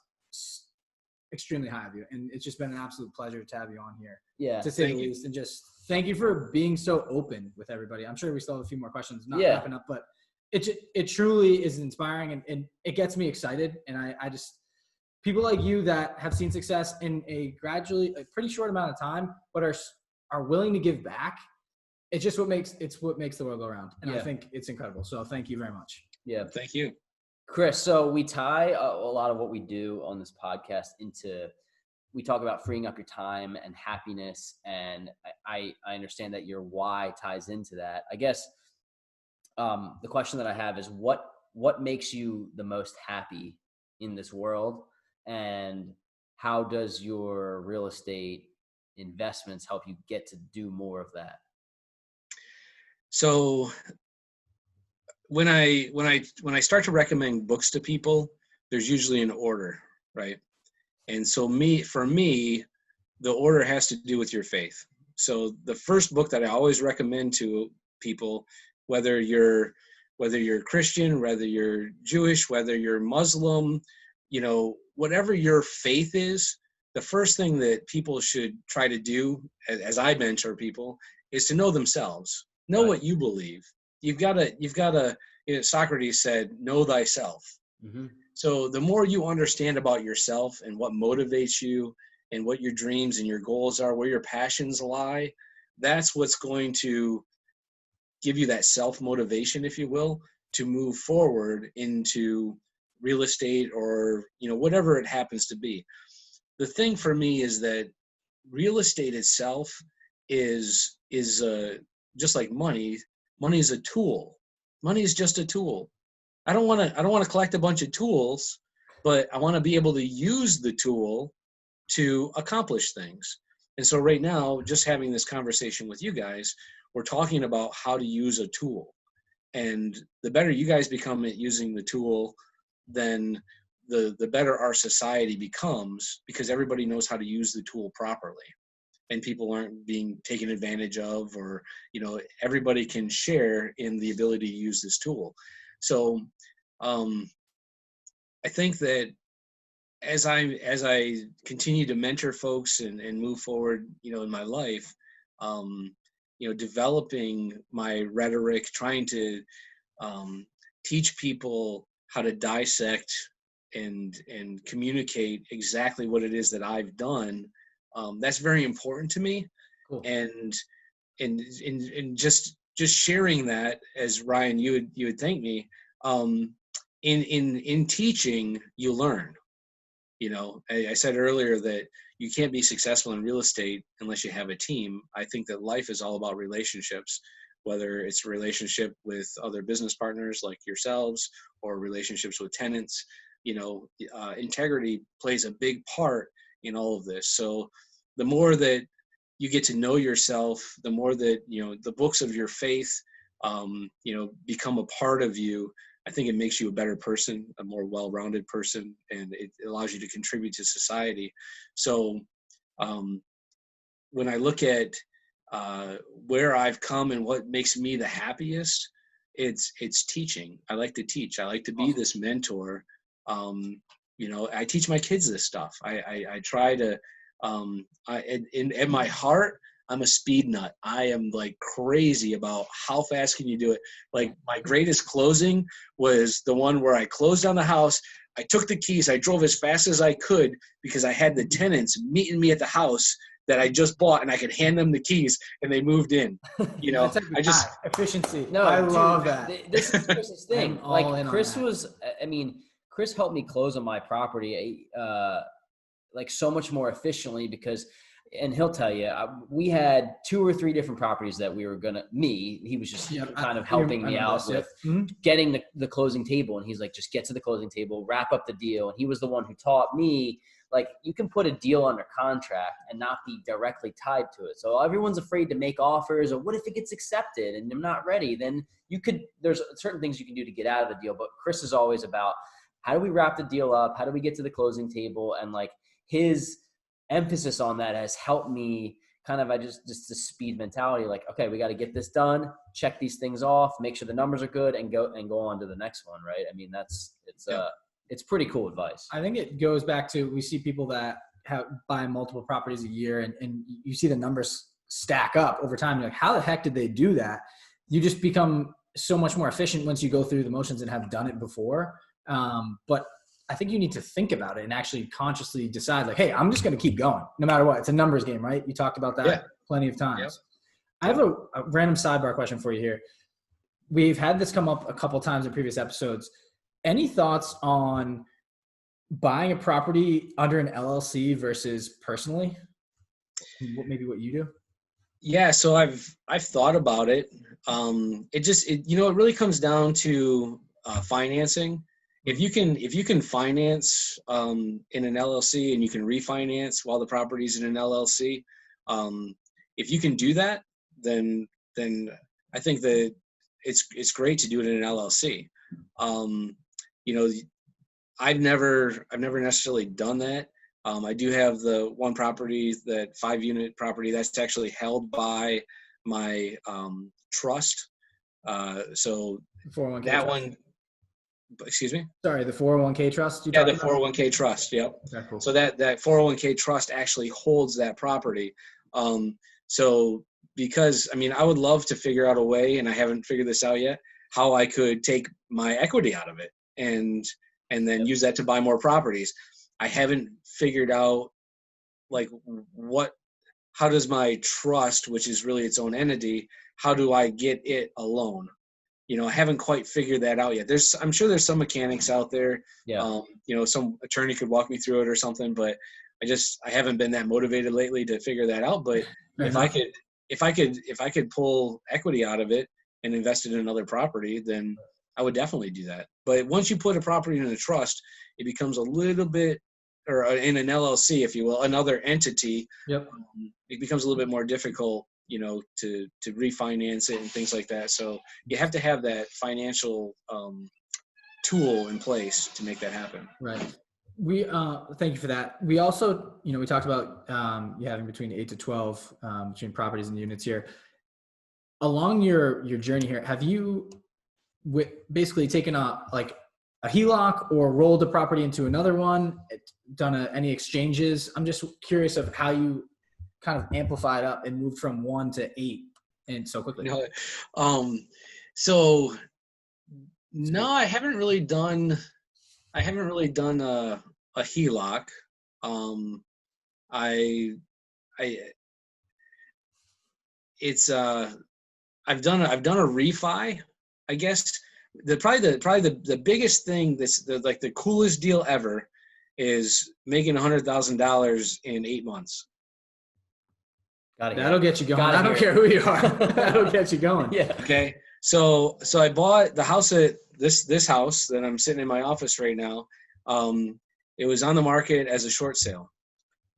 extremely high of you. And it's just been an absolute pleasure to have you on here. Yeah. To say the least. And just thank you for being so open with everybody. I'm sure we still have a few more questions, not wrapping up, but it truly is inspiring and it gets me excited. And I just, people like you that have seen success in a pretty short amount of time, but are willing to give back. It's just what makes the world go around. And I think it's incredible. So thank you very much. Yeah. Thank you. Chris, so we tie a lot of what we do on this podcast into, we talk about freeing up your time and happiness. And I understand that your why ties into that. I guess the question that I have is what makes you the most happy in this world? And how does your real estate investments help you get to do more of that? So when I start to recommend books to people, there's usually an order, right? And so for me, the order has to do with your faith. So the first book that I always recommend to people, whether you're Christian, whether you're Jewish, whether you're Muslim, whatever your faith is, the first thing that people should try to do, as I mentor people, is to know themselves, know what you believe. You've got to, Socrates said, know thyself. Mm-hmm. So the more you understand about yourself and what motivates you and what your dreams and your goals are, where your passions lie, that's what's going to give you that self-motivation, if you will, to move forward into real estate or, whatever it happens to be. The thing for me is that real estate itself is just like money. Money is a tool. Money is just a tool. I don't want to collect a bunch of tools, but I want to be able to use the tool to accomplish things. And so right now, just having this conversation with you guys, we're talking about how to use a tool. And the better you guys become at using the tool, then the better our society becomes, because everybody knows how to use the tool properly. And people aren't being taken advantage of, or, everybody can share in the ability to use this tool. So I think that as I continue to mentor folks and move forward, in my life, developing my rhetoric, trying to teach people how to dissect and communicate exactly what it is that I've done. That's very important to me. Cool. And just sharing that, as Ryan, you would thank me, in teaching, you learn. I said earlier that you can't be successful in real estate unless you have a team. I think that life is all about relationships, whether it's a relationship with other business partners like yourselves or relationships with tenants. Integrity plays a big part in all of this. So the more that you get to know yourself, the more that, the books of your faith, become a part of you, I think it makes you a better person, a more well-rounded person, and it allows you to contribute to society. So when I look at where I've come and what makes me the happiest, it's teaching. I like to teach. I like to be this mentor. I teach my kids this stuff. I try to, in my heart, I'm a speed nut. I am like crazy about how fast can you do it. Like my greatest closing was the one where I closed on the house. I took the keys. I drove as fast as I could because I had the tenants meeting me at the house that I just bought, and I could hand them the keys and they moved in. I just efficiency. No, I dude, love that. This is Chris's thing. Like Chris helped me close on my property like so much more efficiently because, and he'll tell you, we had 2 or 3 different properties that we were he was just kind of helping me out with getting the closing table. And he's like, just get to the closing table, wrap up the deal. And he was the one who taught me, like, you can put a deal under contract and not be directly tied to it. So everyone's afraid to make offers, or what if it gets accepted and I'm not ready? Then there's certain things you can do to get out of the deal. But Chris is always about, how do we wrap the deal up? How do we get to the closing table? And like his emphasis on that has helped me kind of, just the speed mentality, like, okay, we got to get this done, check these things off, make sure the numbers are good, and go on to the next one. Right. I mean, it's pretty cool advice. I think it goes back to, we see people that buy multiple properties a year, and you see the numbers stack up over time. You're like, how the heck did they do that? You just become so much more efficient once you go through the motions and have done it before. But I think you need to think about it and actually consciously decide, like, hey, I'm just going to keep going no matter what. It's a numbers game, right? You talked about that plenty of times. Yep. I have a random sidebar question for you here. We've had this come up a couple times in previous episodes. Any thoughts on buying a property under an LLC versus personally? Maybe what you do? Yeah, so I've thought about it. It really comes down to financing. If you can finance in an LLC and you can refinance while the property's in an LLC, if you can do that, then I think that it's great to do it in an LLC. I've never necessarily done that. I do have the one property, that 5-unit property, that's actually held by my trust. So 401k that trust. one, excuse me? Sorry, the 401k trust? Yeah, the 401k trust. Yep. Okay, cool. So that 401k trust actually holds that property. So because, I would love to figure out a way, and I haven't figured this out yet, how I could take my equity out of it and then use that to buy more properties. I haven't figured out, like, how does my trust, which is really its own entity, how do I get it a loan? I haven't quite figured that out yet. I'm sure there's some mechanics out there. Yeah. Some attorney could walk me through it or something, but I haven't been that motivated lately to figure that out. But if I could pull equity out of it and invest it in another property, then I would definitely do that. But once you put a property in a trust, it becomes a little bit, or in an LLC, if you will, another entity. Yep. It becomes a little bit more difficult, to refinance it and things like that. So you have to have that financial tool in place to make that happen. Right. We thank you for that. We also, we talked about you having between 8 to 12 between properties and units here. Along your journey here, have you basically taken a HELOC or rolled a property into another one, done any exchanges? I'm just curious of how you kind of amplified up and moved from 1 to 8 and so quickly. So no, I haven't really done a HELOC. I've done a refi, I guess. The biggest thing the coolest deal ever is making $100,000 in 8 months. That'll get you going. I don't care who you are. That'll get you going. Yeah. Okay. So I bought the house this house that I'm sitting in my office right now. It was on the market as a short sale,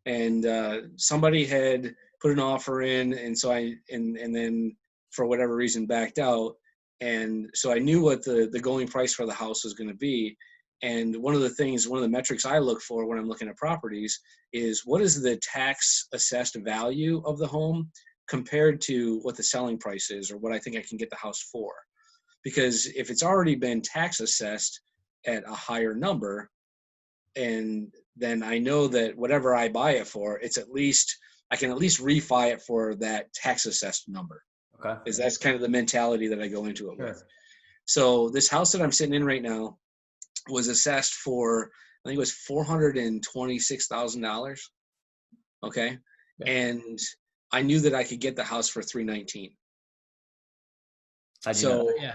and somebody had put an offer in, and so and then for whatever reason backed out. And so I knew what the going price for the house was going to be. And one of the metrics I look for when I'm looking at properties is, what is the tax assessed value of the home compared to what the selling price is, or what I think I can get the house for. Because if it's already been tax assessed at a higher number, and then I know that whatever I buy it for, I can at least refi it for that tax assessed number. Okay. Because that's kind of the mentality that I go into it with. So this house that I'm sitting in right now was assessed for, I think it was $426,000. Okay. Yeah. And I knew that I could get the house for $319,000.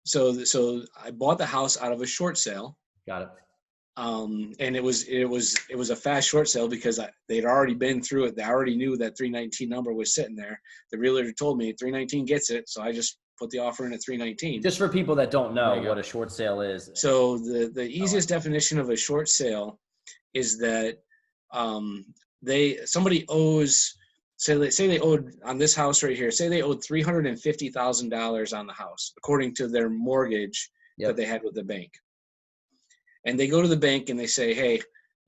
So I bought the house out of a short sale. Got it. And it was a fast short sale because they'd already been through it. They already knew that 319 number was sitting there. The realtor told me 319 gets it, so I just put the offer in at 319. Just for people that don't know what a short sale is. So the easiest definition of a short sale is that somebody owes, say they owed on this house right here, say they owed $350,000 on the house according to their mortgage that they had with the bank. And they go to the bank and they say, hey,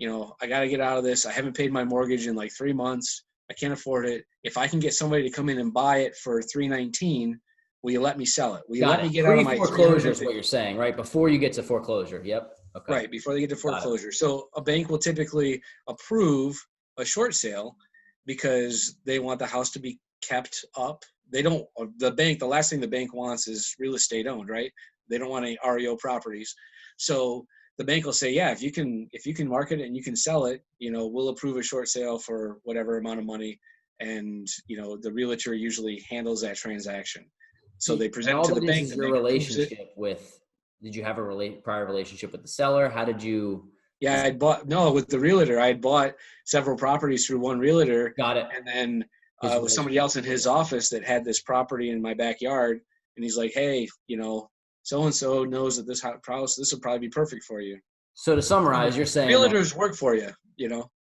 I got to get out of this. I haven't paid my mortgage in like 3 months. I can't afford it. If I can get somebody to come in and buy it for $319, will you let me sell it? Will you let me get out of my foreclosure is what you're saying, right? Before you get to foreclosure. Yep. Okay. Right. Before they get to foreclosure. So a bank will typically approve a short sale because they want the house to be kept up. The last thing the bank wants is real estate owned, right? They don't want any REO properties. So the bank will say, yeah, if you can market it and you can sell it, we'll approve a short sale for whatever amount of money. And, the realtor usually handles that transaction. So they present it to the bank. Your relationship with, did you have a prior relationship with the seller? How did you? Yeah, with the realtor. I had bought several properties through one realtor. Got it. And then with somebody else in his office that had this property in my backyard. And he's like, hey, so-and-so knows that this house, this would probably be perfect for you. So to summarize, you're saying realtors work for you,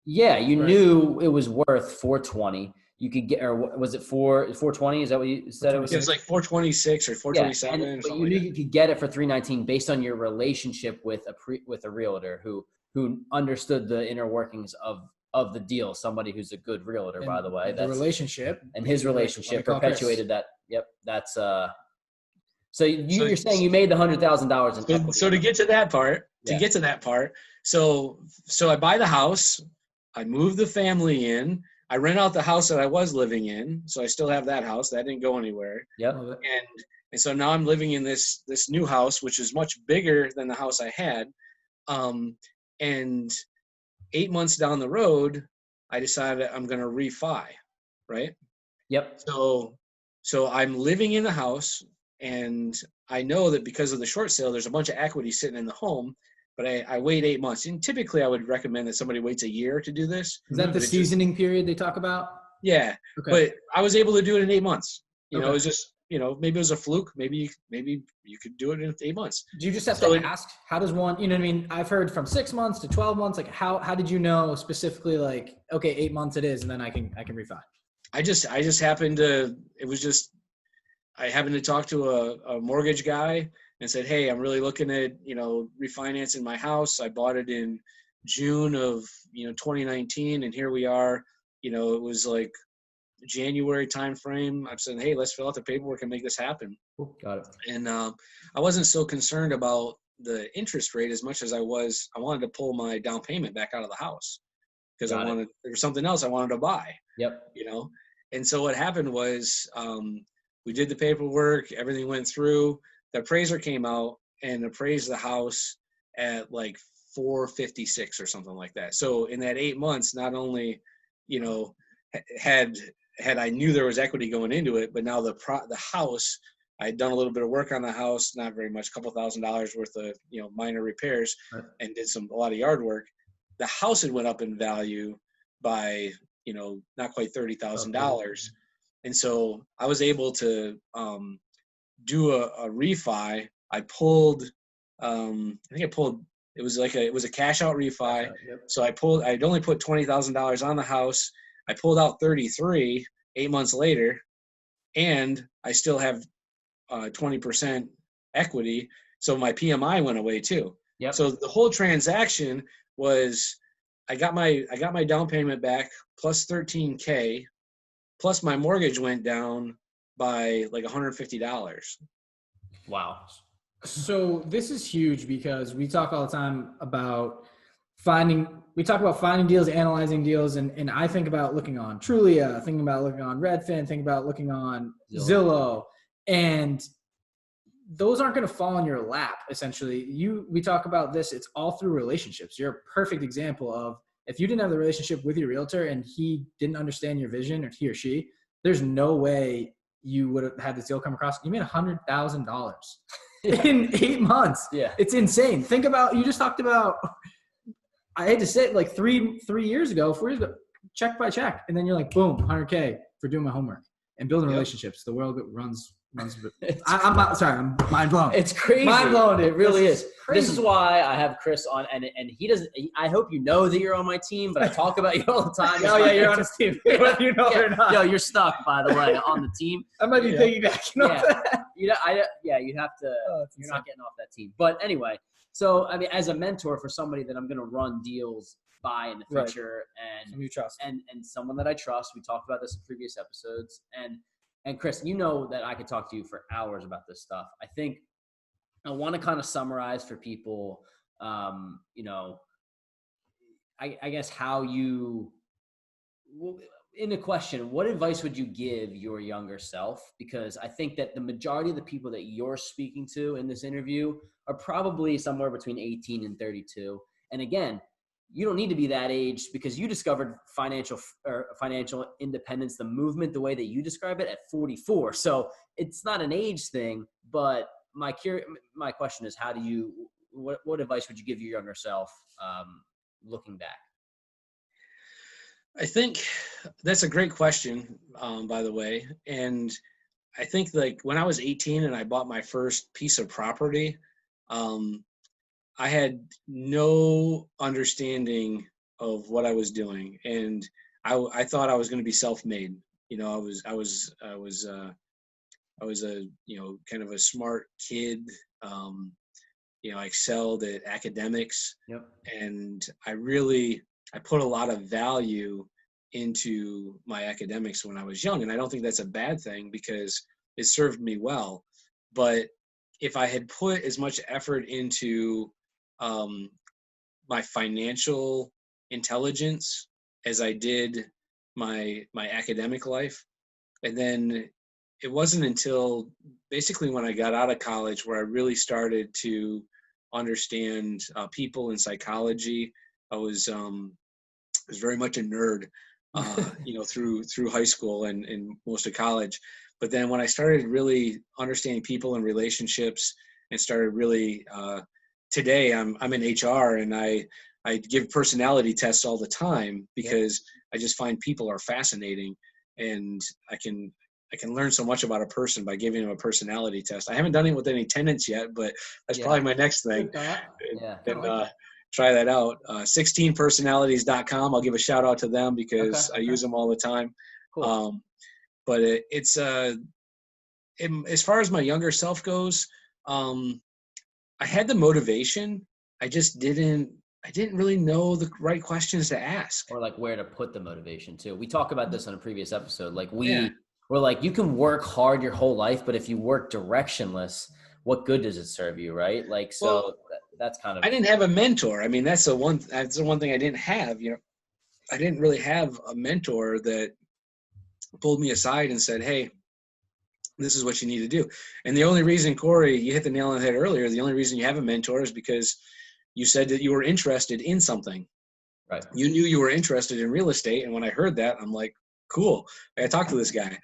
Yeah, you knew it was worth 420. You could get, or was it 420? Is that what you said it was? It was like 426 or 427. Yeah, but you knew you could get it for 319 based on your relationship with a realtor who understood the inner workings of the deal. Somebody who's a good realtor, by the way. The relationship. And his relationship perpetuated that. Yep, that's So you're saying you made the $100,000 in equity. So to get to that part, so I buy the house, I move the family in, I rent out the house that I was living in, so I still have that house. That didn't go anywhere. Yep. And so now I'm living in this new house, which is much bigger than the house I had. And 8 months down the road, I decided I'm going to refi, right? Yep. So I'm living in the house. And I know that because of the short sale, there's a bunch of equity sitting in the home, but I wait 8 months. And typically I would recommend that somebody waits a year to do this. Is that the seasoning period they talk about? Yeah. Okay. But I was able to do it in 8 months. It was just, maybe it was a fluke. Maybe you could do it in 8 months. Do you just have to ask, how does one, what I mean? I've heard from 6 months to 12 months. Like how did you know specifically like, okay, 8 months it is, and then I can refi? I just happened to, I happened to talk to a mortgage guy and said, hey, I'm really looking at, refinancing my house. I bought it in June of, 2019. And here we are, it was like January timeframe. I'm saying, hey, let's fill out the paperwork and make this happen. Got it. And I wasn't so concerned about the interest rate as much as I wanted to pull my down payment back out of the house because there was something else I wanted to buy. Yep. And so what happened was, we did the paperwork, everything went through. The appraiser came out and appraised the house at like 456 or something like that. So in that 8 months, not only, had I knew there was equity going into it, but now the house, I had done a little bit of work on the house, not very much, a couple $1,000s worth of, minor repairs, and did a lot of yard work. The house had went up in value by, not quite $30,000. And so I was able to do a refi. I pulled, it was a cash out refi. Yep. So I'd only put $20,000 on the house. I pulled out 33 8 months later, and I still have 20% equity. So my PMI went away too. Yep. So the whole transaction was, I got my down payment back plus $13K. Plus my mortgage went down by like $150. Wow. So this is huge because we talk all the time about finding deals, analyzing deals. And I think about looking on Trulia, thinking about looking on Redfin, thinking about looking on Zillow, and those aren't going to fall in your lap. Essentially, we talk about this. It's all through relationships. You're a perfect example of, if you didn't have the relationship with your realtor and he didn't understand your vision, or he or she, there's no way you would have had this deal come across. You made $100,000 in 8 months. Yeah. It's insane. Think about, you just talked about I had to say like 4 years ago, check by check. And then you're like, boom, 100K for doing my homework and building relationships. The world runs. I'm not, sorry, I'm mind blown. It's crazy. Mind blown. It really is. Crazy. This is why I have Chris on, and he doesn't. I hope you know that you're on my team, but I talk about you all the time. Oh yeah, you're on his team, whether you know it or not. Yo, you're stuck, by the way, on the team. I might be piggybacking off that. You'd have to. You're not getting off that team. But anyway, so I mean, as a mentor for somebody that I'm going to run deals by in the future, and you trust, and someone that I trust. We talked about this in previous episodes, and Chris, you know that I could talk to you for hours about this stuff. I think I want to kind of summarize for people, you know, I guess how you, in the question, what advice would you give your younger self? Because I think that the majority of the people that you're speaking to in this interview are probably somewhere between 18 and 32. And again, you don't need to be that age because you discovered financial independence, the movement, the way that you describe it, at 44. So it's not an age thing, but my question is, what advice would you give your younger self looking back? I think that's a great question, by the way. And I think like when I was 18 and I bought my first piece of property, I had no understanding of what I was doing, and I thought I was going to be self-made. You know, I was a kind of a smart kid. I excelled at academics, and I put a lot of value into my academics when I was young, and I don't think that's a bad thing because it served me well. But if I had put as much effort into my financial intelligence as I did my academic life, and then it wasn't until basically when I got out of college where I really started to understand people and psychology. I was very much a nerd, through high school and most of college. But then when I started really understanding people and relationships and started really today I'm in HR, and I give personality tests all the time because I just find people are fascinating, and I can learn so much about a person by giving them a personality test. I haven't done it with any tenants yet, but that's probably my next thing. Try that out. 16personalities.com. I'll give a shout out to them because I use them all the time. Cool. But it's as far as my younger self goes, I had the motivation. I just didn't really know the right questions to ask. Or like where to put the motivation too. We talked about this on a previous episode. Like we're like, you can work hard your whole life, but if you work directionless, what good does it serve you? Right. Like, so that's kind of, I didn't have a mentor. I mean, that's the one thing I didn't have, I didn't really have a mentor that pulled me aside and said, hey, this is what you need to do. And the only reason, Corey, you hit the nail on the head earlier, the only reason you have a mentor is because you said that you were interested in something. Right. You knew you were interested in real estate. And when I heard that, I'm like, cool, I gotta talk to this guy,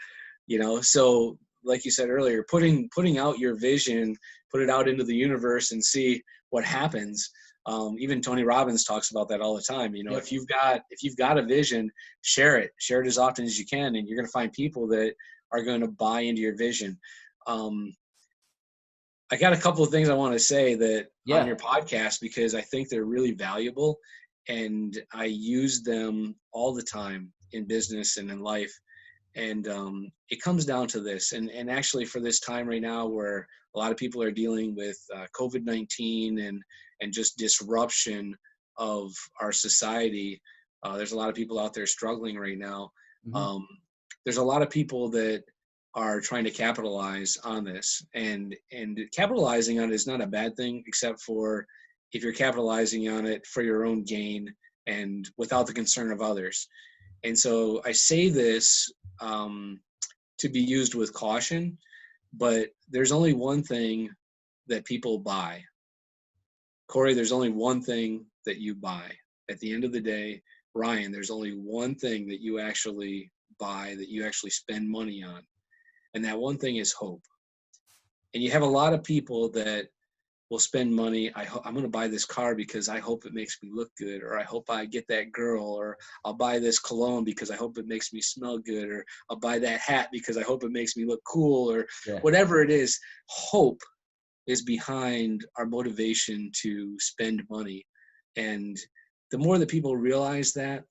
So like you said earlier, putting out your vision, put it out into the universe and see what happens. Even Tony Robbins talks about that all the time. If you've got a vision, share it as often as you can, and you're going to find people that are going to buy into your vision. I got a couple of things I want to say that on your podcast, because I think they're really valuable, and I use them all the time in business and in life. And it comes down to this, and actually for this time right now where a lot of people are dealing with COVID-19 and just disruption of our society, there's a lot of people out there struggling right now. Mm-hmm. There's a lot of people that are trying to capitalize on this, and capitalizing on it is not a bad thing, except for if you're capitalizing on it for your own gain and without the concern of others. And so I say this to be used with caution, but there's only one thing that people buy. Corey, there's only one thing that you buy. At the end of the day, Ryan, there's only one thing that you actually buy, that you actually spend money on. And that one thing is hope. And you have a lot of people that will spend money. I'm going to buy this car because I hope it makes me look good, or I hope I get that girl, or I'll buy this cologne because I hope it makes me smell good, or I'll buy that hat because I hope it makes me look cool, or whatever it is. Hope is behind our motivation to spend money. And the more that people realize that,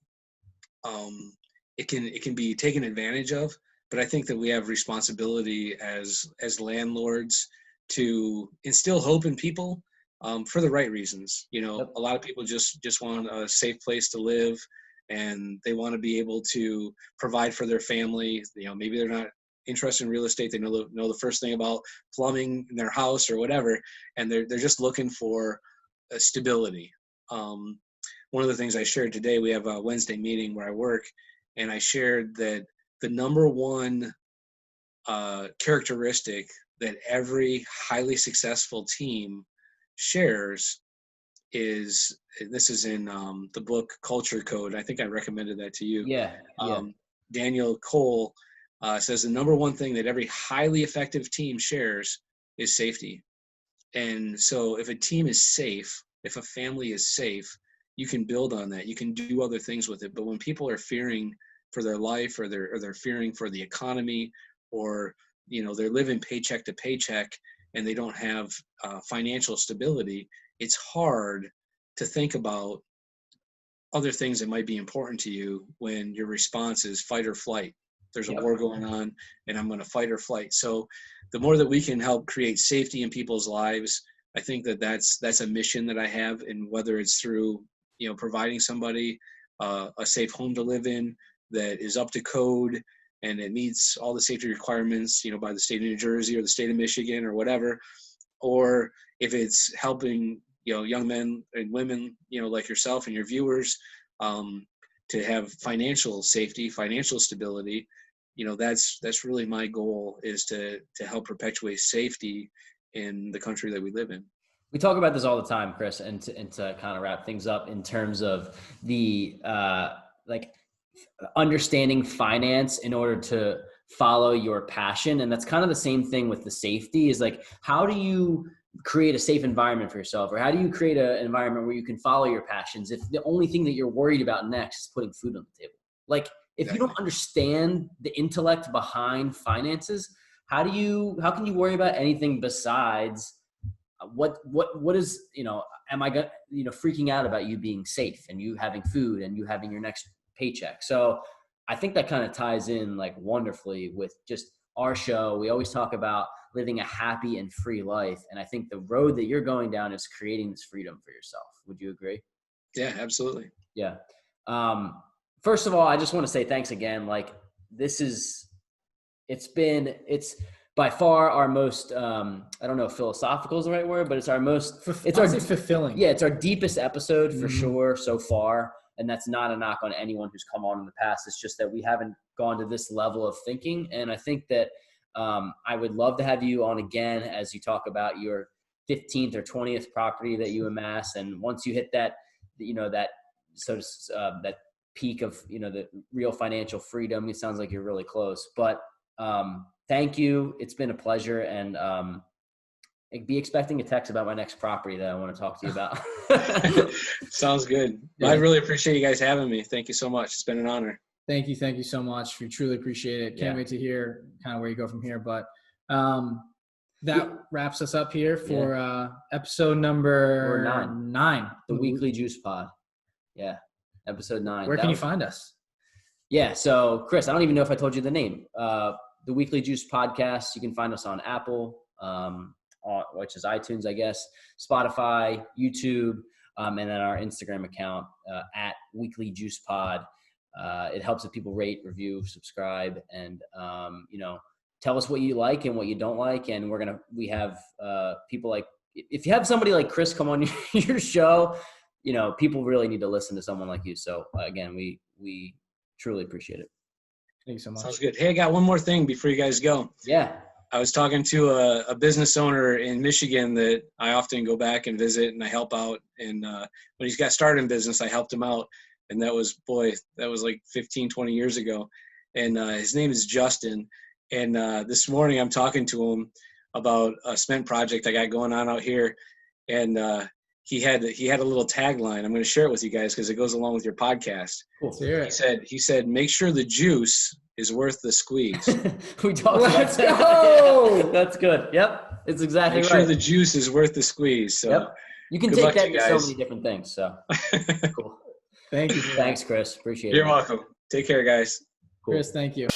it can be taken advantage of. But I think that we have responsibility as landlords to instill hope in people, for the right reasons. You know, a lot of people just want a safe place to live, and they want to be able to provide for their family. You know, maybe they're not interested in real estate. They know the first thing about plumbing in their house or whatever, and they're just looking for stability. One of the things I shared today, we have a Wednesday meeting where I work, and I shared that the number one characteristic that every highly successful team shares is, this is in the book Culture Code. I think I recommended that to you. Yeah. Daniel Cole says the number one thing that every highly effective team shares is safety. And so if a team is safe, if a family is safe, you can build on that. You can do other things with it. But when people are fearing for their life, or they're fearing for the economy, or, you know, they're living paycheck to paycheck and they don't have financial stability, it's hard to think about other things that might be important to you when your response is fight or flight. There's a war going on and I'm going to fight or flight. So the more that we can help create safety in people's lives, I think that that's a mission that I have. And whether it's through, you know, providing somebody a safe home to live in that is up to code and it meets all the safety requirements, you know, by the state of New Jersey or the state of Michigan or whatever, or if it's helping, you know, young men and women, you know, like yourself and your viewers, to have financial safety, financial stability, you know, that's really my goal, is to help perpetuate safety in the country that we live in. We talk about this all the time, Chris, and to kind of wrap things up in terms of the like understanding finance in order to follow your passion. And that's kind of the same thing with the safety, is like, how do you create a safe environment for yourself, or how do you create an environment where you can follow your passions if the only thing that you're worried about next is putting food on the table? Like, if you don't understand the intellect behind finances, how can you worry about anything besides what is, you know, am I freaking out about you being safe and you having food and you having your next paycheck? So I think that kind of ties in like wonderfully with just our show. We always talk about living a happy and free life. And I think the road that you're going down is creating this freedom for yourself. Would you agree? Yeah, absolutely. Yeah. First of all, I just want to say thanks again. Like, it's by far our most, I don't know if philosophical is the right word, but it's our most, fulfilling. Yeah. It's our deepest episode for sure so far. And that's not a knock on anyone who's come on in the past. It's just that we haven't gone to this level of thinking. And I think that I would love to have you on again as you talk about your 15th or 20th property that you amass. And once you hit that, you know, that that peak of, you know, the real financial freedom, it sounds like you're really close. But thank you. It's been a pleasure. And be expecting a text about my next property that I want to talk to you about. Sounds good. Yeah. I really appreciate you guys having me. Thank you so much. It's been an honor. Thank you so much. We truly appreciate it. Can't wait to hear kind of where you go from here. But that wraps us up here for episode number 9. The Weekly Juice Pod. Yeah, episode 9. Where can you find us? Yeah, so Chris, I don't even know if I told you the name. The Weekly Juice Podcast. You can find us on Apple, which is iTunes, I guess, Spotify, YouTube, and then our Instagram account at Weekly Juice Pod. It helps if people rate, review, subscribe, and you know, tell us what you like and what you don't like. And we have people like, if you have somebody like Chris come on your show, you know, people really need to listen to someone like you. So again, we truly appreciate it. Thank you so much. Sounds good. Hey, I got one more thing before you guys go. Yeah. I was talking to a business owner in Michigan that I often go back and visit and I help out. And when he's got started in business, I helped him out. And that was like 15, 20 years ago. And his name is Justin. And this morning I'm talking to him about a cement project I got going on out here. and he had a little tagline. I'm going to share it with you guys because it goes along with your podcast. Let's hear it. He said, make sure the juice is worth the squeeze. We talked Let's about that. go. That's good. Yep. It's exactly Make right. sure the juice is worth the squeeze. So Yep. You can good take luck to that you to so guys. many different things. So cool. Thank you. For Thanks, Chris. Appreciate You're it. welcome. Take care, guys. Cool. Chris, thank you.